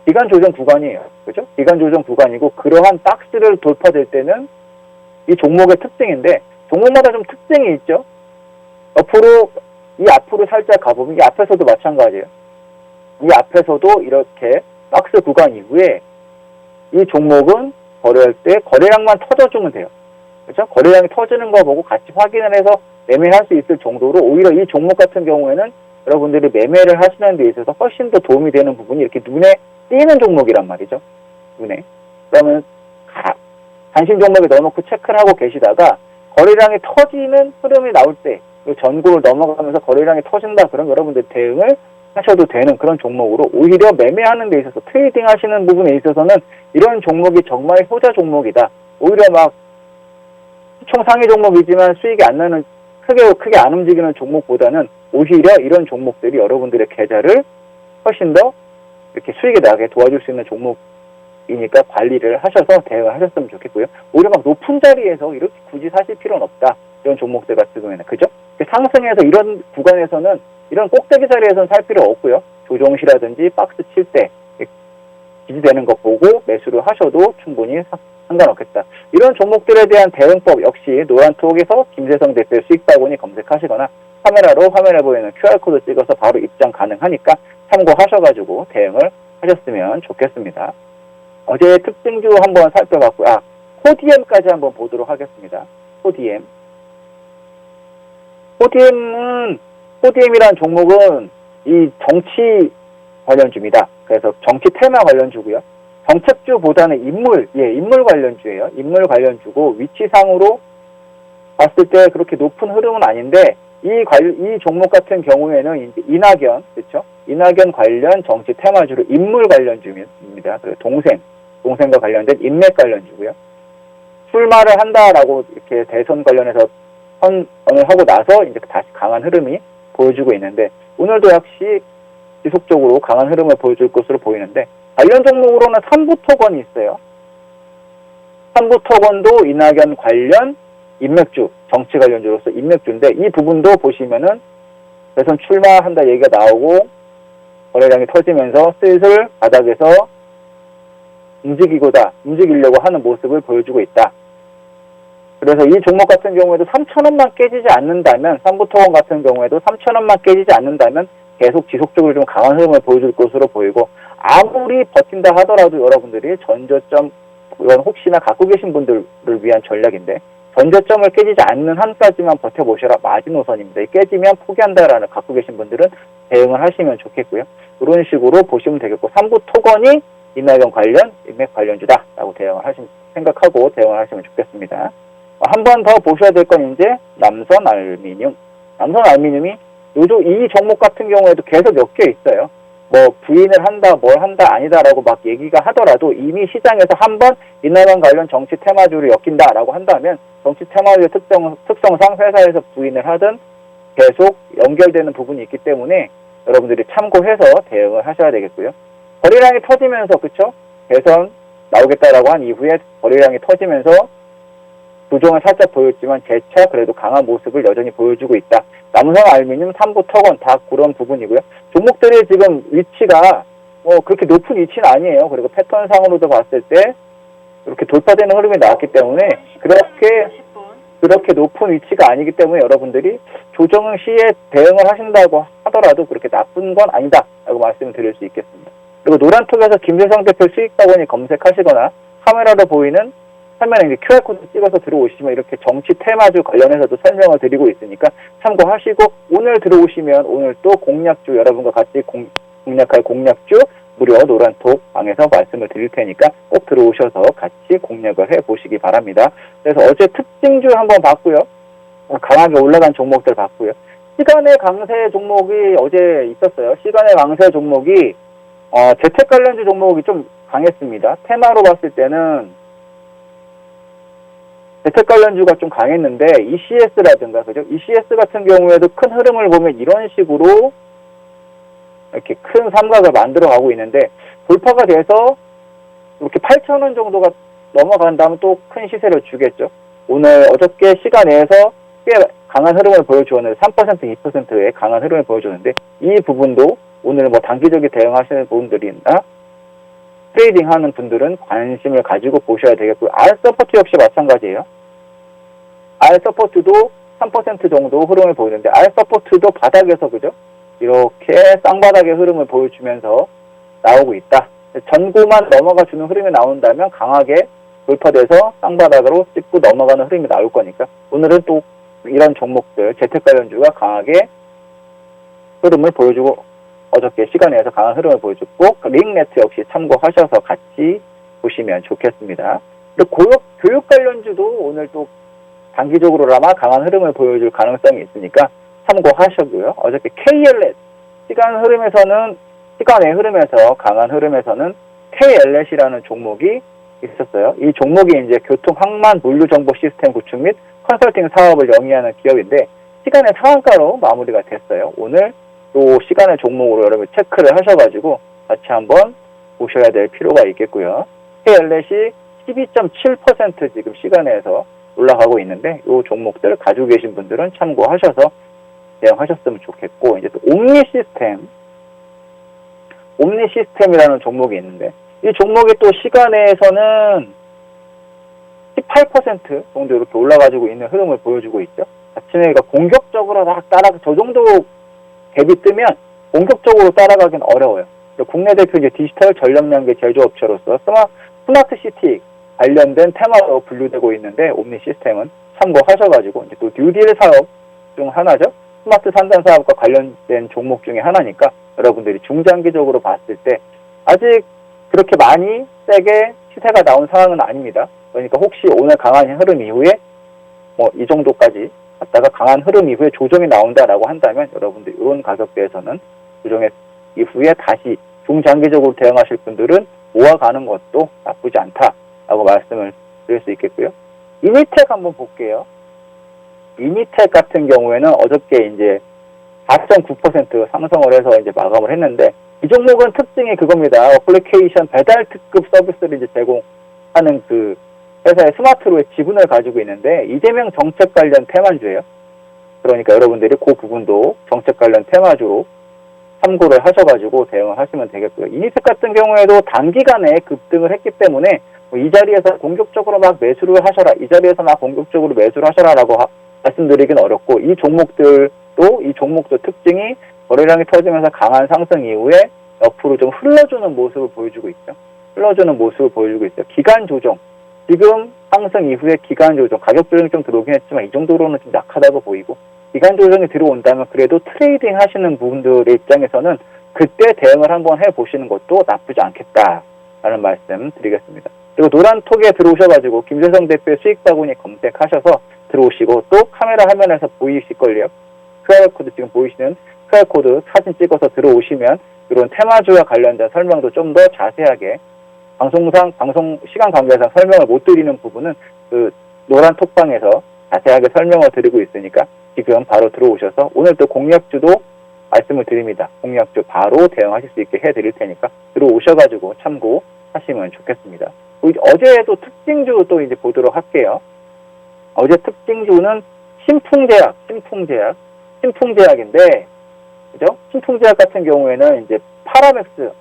[SPEAKER 1] 기간 조정 구간이에요. 그죠? 기간 조정 구간이고, 그러한 박스를 돌파될 때는 이 종목의 특징인데, 종목마다 좀 특징이 있죠. 앞으로 살짝 가보면 이 앞에서도 마찬가지예요. 이 앞에서도 이렇게 박스 구간 이후에 이 종목은 거래할 때 거래량만 터져주면 돼요. 그렇죠? 거래량이 터지는 거 보고 같이 확인을 해서 매매할 수 있을 정도로, 오히려 이 종목 같은 경우에는 여러분들이 매매를 하시는 데 있어서 훨씬 더 도움이 되는 부분이 이렇게 눈에 띄는 종목이란 말이죠. 눈에. 그러면 관심 종목에 넣어놓고 체크를 하고 계시다가 거래량이 터지는 흐름이 나올 때, 전고를 넘어가면서 거래량이 터진다, 그럼 여러분들 대응을 하셔도 되는 그런 종목으로, 오히려 매매하는 데 있어서 트레이딩 하시는 부분에 있어서는 이런 종목이 정말 효자 종목이다. 오히려 막 총 상위 종목이지만 수익이 안 나는, 크게 안 움직이는 종목보다는 오히려 이런 종목들이 여러분들의 계좌를 훨씬 더 이렇게 수익이 나게 도와줄 수 있는 종목이니까 관리를 하셔서 대응을 하셨으면 좋겠고요. 오히려 막 높은 자리에서 이렇게 굳이 사실 필요는 없다. 이런 종목들 같은 경우에는. 그죠? 상승해서 이런 구간에서는, 이런 꼭대기 자리에서는 살 필요 없고요. 조정시라든지 박스 칠 때 지지되는 거 보고 매수를 하셔도 충분히 상관없겠다. 이런 종목들에 대한 대응법 역시 노란톡에서 김재성 대표의 수익바구니 검색하시거나 화면에 보이는 QR코드 찍어서 바로 입장 가능하니까 참고하셔가지고 대응을 하셨으면 좋겠습니다. 어제 특징주 한번 살펴봤고요. 코디엠까지 한번 보도록 하겠습니다. 코디엠이란 종목은 이 정치 관련주입니다. 그래서 정치 테마 관련주고요. 정책주보다는 인물 관련주예요. 인물 관련주고, 위치상으로 봤을 때 그렇게 높은 흐름은 아닌데, 이 종목 같은 경우에는 이제 이낙연, 그렇죠? 이낙연 관련 정치 테마주로 인물 관련주입니다. 그리고 동생과 관련된 인맥 관련주고요. 출마를 한다라고 이렇게 대선 관련해서 선언을 하고 나서 이제 다시 강한 흐름이 보여주고 있는데, 오늘도 역시 지속적으로 강한 흐름을 보여줄 것으로 보이는데, 관련 종목으로는 삼부토건이 있어요. 삼부토건도 이낙연 관련 인맥주, 정치 관련주로서 인맥주인데, 이 부분도 보시면은 대선 출마한다 얘기가 나오고 거래량이 터지면서 슬슬 바닥에서 움직이려고 하는 모습을 보여주고 있다. 그래서 이 종목 같은 경우에도 3,000원만 깨지지 않는다면, 삼부토건 같은 경우에도 3,000원만 깨지지 않는다면 계속 지속적으로 좀 강한 흐름을 보여줄 것으로 보이고, 아무리 버틴다 하더라도 여러분들이 전저점, 이건 혹시나 갖고 계신 분들을 위한 전략인데, 전저점을 깨지지 않는 한까지만 버텨보셔라. 마지노선입니다. 깨지면 포기한다라는 갖고 계신 분들은 대응을 하시면 좋겠고요. 이런 식으로 보시면 되겠고, 삼부토건이 이낙연 관련, 인맥 관련주다라고 생각하고 대응을 하시면 좋겠습니다. 한 번 더 보셔야 될 건 이제 남선알미늄. 남선알미늄이 이 종목 같은 경우에도 계속 엮여 있어요. 뭐 부인을 한다, 뭘 한다, 아니다라고 막 얘기가 하더라도 이미 시장에서 한번 이낙연 관련 정치 테마주를 엮인다라고 한다면, 정치 테마주의 특성상 회사에서 부인을 하든 계속 연결되는 부분이 있기 때문에 여러분들이 참고해서 대응을 하셔야 되겠고요. 거래량이 터지면서, 그쵸? 대선 나오겠다라고 한 이후에 거래량이 터지면서 조정을 살짝 보였지만 재차 그래도 강한 모습을 여전히 보여주고 있다. 남성 알루미늄, 삼부 턱원 다 그런 부분이고요. 종목들의 지금 위치가 그렇게 높은 위치는 아니에요. 그리고 패턴상으로도 봤을 때 이렇게 돌파되는 흐름이 나왔기 때문에 그렇게 높은 위치가 아니기 때문에 여러분들이 조정 시에 대응을 하신다고 하더라도 그렇게 나쁜 건 아니다라고 말씀을 드릴 수 있겠습니다. 그리고 노란톡에서 김재성 대표 수익박원이 검색하시거나 카메라로 보이는 화면에 이제 QR코드 찍어서 들어오시면 이렇게 정치 테마주 관련해서도 설명을 드리고 있으니까 참고하시고, 오늘 들어오시면 오늘 또 공략주 여러분과 같이 공략할 공략주 무료 노란톡 방에서 말씀을 드릴 테니까 꼭 들어오셔서 같이 공략을 해보시기 바랍니다. 그래서 어제 특징주 한번 봤고요. 강하게 올라간 종목들 봤고요. 시간의 강세 종목이 어제 있었어요. 시간의 강세 종목이 재택 관련주 종목이 좀 강했습니다. 테마로 봤을 때는 재택 관련주가 좀 강했는데 ECS라든가 그죠? ECS 같은 경우에도 큰 흐름을 보면 이런 식으로 이렇게 큰 삼각을 만들어 가고 있는데, 돌파가 돼서 이렇게 8,000원 정도가 넘어간다면 또 큰 시세를 주겠죠. 오늘 어저께 시간 내에서 꽤 강한 흐름을 보여주었는데 3%, 2%의 강한 흐름을 보여주는데, 이 부분도 오늘 뭐 단기적인 대응하시는 분들이나 트레이딩 하는 분들은 관심을 가지고 보셔야 되겠고요. R서포트 역시 마찬가지예요. R서포트도 3% 정도 흐름을 보이는데, R서포트도 바닥에서 그죠? 이렇게 쌍바닥의 흐름을 보여주면서 나오고 있다. 전고만 넘어가 주는 흐름이 나온다면 강하게 돌파돼서 쌍바닥으로 찍고 넘어가는 흐름이 나올 거니까, 오늘은 또 이런 종목들 재택 관련주가 강하게 흐름을 보여주고, 어저께 시간에서 강한 흐름을 보여줬고, 링네트 역시 참고하셔서 같이 보시면 좋겠습니다. 그리고 교육 관련주도 오늘 또 단기적으로나마 강한 흐름을 보여줄 가능성이 있으니까 참고하시고요. 어저께 KLS 시간의 흐름에서 강한 흐름에서는 KLS이라는 종목이 있었어요. 이 종목이 이제 교통 항만 물류 정보 시스템 구축 및 컨설팅 사업을 영위하는 기업인데, 시간의 상한가로 마무리가 됐어요. 오늘 또 시간의 종목으로 여러분 체크를 하셔가지고 같이 한번 보셔야 될 필요가 있겠고요. KLS이 12.7% 지금 시간에서 올라가고 있는데, 이 종목들 가지고 계신 분들은 참고하셔서 대응하셨으면 좋겠고, 이제 또 옴니시스템이라는 종목이 있는데, 이 종목이 또 시간에서는 18% 정도 이렇게 올라가지고 있는 흐름을 보여주고 있죠. 아침에가 공격적으로 막 저 정도 갭이 뜨면 공격적으로 따라가긴 어려워요. 국내 대표 이제 디지털 전력량계 제조업체로서 스마트시티 관련된 테마로 분류되고 있는데, 옴니시스템은 참고하셔가지고 이제 또 뉴딜 사업 중 하나죠. 스마트 산단 사업과 관련된 종목 중에 하나니까 여러분들이 중장기적으로 봤을 때 아직 그렇게 많이 세게 시세가 나온 상황은 아닙니다. 그러니까 혹시 오늘 강한 흐름 이후에 이 정도까지 갔다가 강한 흐름 이후에 조정이 나온다라고 한다면, 여러분들 이런 가격대에서는 조정의 이후에 다시 중장기적으로 대응하실 분들은 모아가는 것도 나쁘지 않다라고 말씀을 드릴 수 있겠고요. 이니텍 한번 볼게요. 이니텍 같은 경우에는 어저께 이제 4.9% 상승을 해서 이제 마감을 했는데, 이 종목은 특징이 그겁니다. 어플리케이션 배달 특급 서비스를 이제 제공하는 그 회사의 스마트로의 지분을 가지고 있는데, 이재명 정책 관련 테마주예요. 그러니까 여러분들이 그 부분도 정책 관련 테마주로 참고를 하셔가지고 대응을 하시면 되겠고요. 이니텍 같은 경우에도 단기간에 급등을 했기 때문에 이 자리에서 공격적으로 막 매수를 하셔라, 이 자리에서 막 공격적으로 매수를 하셔라라고 말씀드리긴 어렵고, 이 종목도 특징이 거래량이 터지면서 강한 상승 이후에 옆으로 좀 흘러주는 모습을 보여주고 있죠. 기간 조정, 지금 상승 이후에 기간 조정, 가격 조정이 좀 들어오긴 했지만 이 정도로는 좀 약하다고 보이고, 기간 조정이 들어온다면 그래도 트레이딩 하시는 분들의 입장에서는 그때 대응을 한번 해보시는 것도 나쁘지 않겠다라는 말씀 드리겠습니다. 그리고 노란톡에 들어오셔가지고 김재성 대표의 수익바구니 검색하셔서 들어오시고, 또 카메라 화면에서 보이실걸요. QR코드 지금 보이시는 QR코드 사진 찍어서 들어오시면 이런 테마주와 관련된 설명도 좀 더 자세하게, 방송 시간 관계상 설명을 못 드리는 부분은 그 노란 톡방에서 자세하게 설명을 드리고 있으니까 지금 바로 들어오셔서, 오늘 또 공략주도 말씀을 드립니다. 공략주 바로 대응하실 수 있게 해드릴 테니까 들어오셔가지고 참고하시면 좋겠습니다. 어제도 특징주 또 이제 보도록 할게요. 어제 특징주는 신풍제약인데, 그죠? 신풍제약 같은 경우에는 이제 피라맥스요.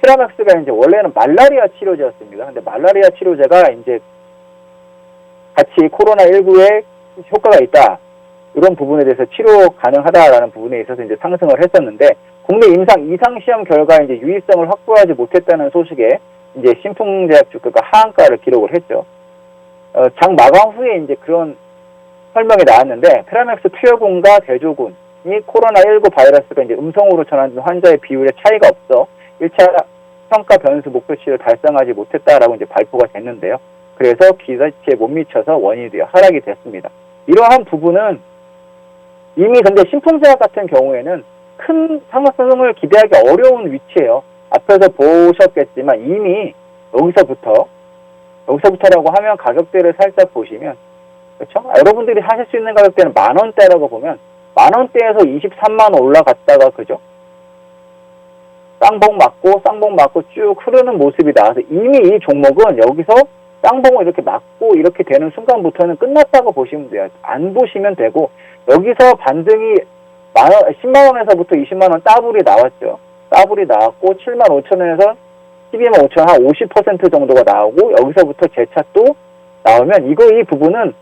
[SPEAKER 1] 피라맥스가 이제 원래는 말라리아 치료제였습니다. 근데 말라리아 치료제가 이제 같이 코로나19에 효과가 있다. 이런 부분에 대해서 치료 가능하다라는 부분에 있어서 이제 상승을 했었는데, 국내 이상 시험 결과 이제 유의성을 확보하지 못했다는 소식에 이제 신풍제약 주가가 하한가를 기록을 했죠. 장 마감 후에 이제 그런 설명이 나왔는데, 피라맥스 투여군과 대조군이 코로나19 바이러스가 이제 음성으로 전환된 환자의 비율에 차이가 없어 1차 평가 변수 목표치를 달성하지 못했다라고 이제 발표가 됐는데요. 그래서 기대치에 못 미쳐서 원인이 되어 하락이 됐습니다. 이러한 부분은 이미 근데 신풍제약 같은 경우에는 큰 상승을 기대하기 어려운 위치예요. 앞에서 보셨겠지만 이미 여기서부터라고 하면 가격대를 살짝 보시면, 그렇죠? 여러분들이 하실 수 있는 가격대는 10,000원대라고 보면 10,000원대에서 23만원 올라갔다가, 그죠? 쌍봉 맞고 쭉 흐르는 모습이 나와서 이미 이 종목은 여기서 쌍봉을 이렇게 맞고 이렇게 되는 순간부터는 끝났다고 보시면 돼요. 안 보시면 되고, 여기서 반등이 10만원에서부터 20만원 따블이 나왔죠. 따블이 나왔고 75,000원에서 125,000원 한 50% 정도가 나오고, 여기서부터 재차 또 나오면 이 부분은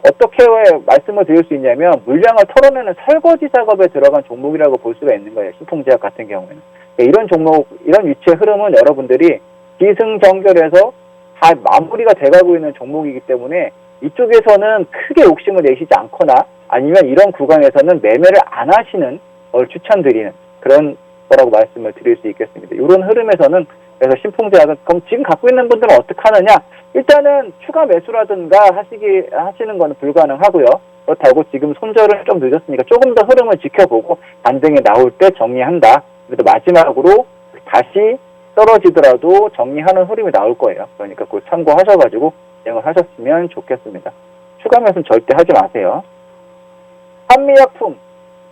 [SPEAKER 1] 어떻게 말씀을 드릴 수 있냐면, 물량을 털어내는 설거지 작업에 들어간 종목이라고 볼 수가 있는 거예요. 신풍제약 같은 경우에는. 이런 위치의 흐름은 여러분들이 기승전결해서 다 마무리가 돼가고 있는 종목이기 때문에 이쪽에서는 크게 욕심을 내시지 않거나 아니면 이런 구간에서는 매매를 안 하시는 걸 추천드리는 그런 거라고 말씀을 드릴 수 있겠습니다. 이런 흐름에서는 그래서 신풍제약은 그럼 지금 갖고 있는 분들은 어떻게 하느냐? 일단은 추가 매수라든가 하시는 건 불가능하고요. 그렇다고 지금 손절은 좀 늦었으니까 조금 더 흐름을 지켜보고 반등이 나올 때 정리한다. 그래도 마지막으로 다시 떨어지더라도 정리하는 흐름이 나올 거예요. 그러니까 그걸 참고하셔가지고 대응을 하셨으면 좋겠습니다. 추가 매수는 절대 하지 마세요. 한미약품,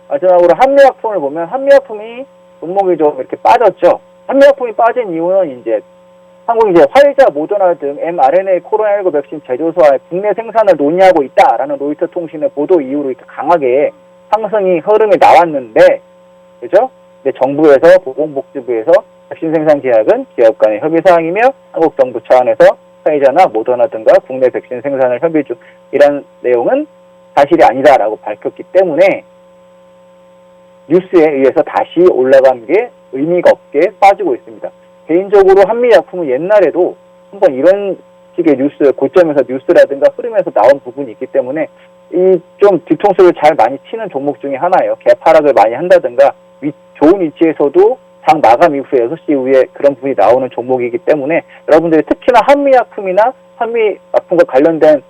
[SPEAKER 1] 마지막으로 한미약품을 보면 한미약품이 종목이 좀 이렇게 빠졌죠. 한미약품이 빠진 이유는 이제 한국이 이제 화이자, 모더나 등 mRNA 코로나19 백신 제조사의 국내 생산을 논의하고 있다라는 로이터 통신의 보도 이후로 이렇게 강하게 상승이 흐름이 나왔는데, 그죠? 근데 정부에서 보건복지부에서 백신 생산 계약은 기업 간의 협의 사항이며 한국 정부 차원에서 화이자나 모더나 등과 국내 백신 생산을 협의 중 이런 내용은 사실이 아니다라고 밝혔기 때문에 뉴스에 의해서 다시 올라간 게 의미가 없게 빠지고 있습니다. 개인적으로 한미약품은 옛날에도 한번 이런 식의 뉴스, 고점에서 뉴스라든가 흐름에서 나온 부분이 있기 때문에 이 좀 뒤통수를 잘 많이 치는 종목 중에 하나예요. 개파락을 많이 한다든가 좋은 위치에서도 장 마감 이후에 6시 이후에 그런 부분이 나오는 종목이기 때문에 여러분들이 특히나 한미약품이나 한미약품과 관련된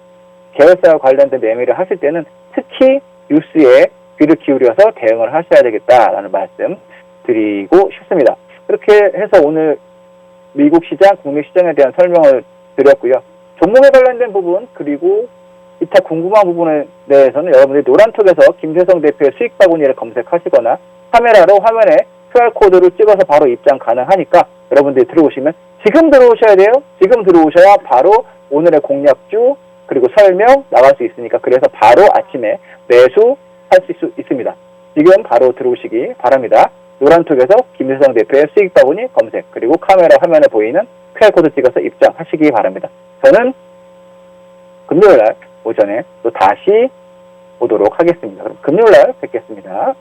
[SPEAKER 1] 계열사와 관련된 매매를 하실 때는 특히 뉴스에 귀를 기울여서 대응을 하셔야 되겠다라는 말씀 드리고 싶습니다. 그렇게 해서 오늘 미국 시장, 국내 시장에 대한 설명을 드렸고요. 종목에 관련된 부분 그리고 이타 궁금한 부분에 대해서는 여러분들이 노란톡에서 김세성 대표의 수익 바구니를 검색하시거나 카메라로 화면에 QR코드를 찍어서 바로 입장 가능하니까 여러분들이 들어오시면 지금 들어오셔야 돼요. 지금 들어오셔야 바로 오늘의 공략주 그리고 설명 나갈 수 있으니까 그래서 바로 아침에 매수할 수 있습니다. 지금 바로 들어오시기 바랍니다. 노란톡에서 김세성 대표의 수익 바구니 검색 그리고 카메라 화면에 보이는 QR코드 찍어서 입장하시기 바랍니다. 저는 금요일날 오전에 또 다시 오도록 하겠습니다. 그럼 금요일날 뵙겠습니다.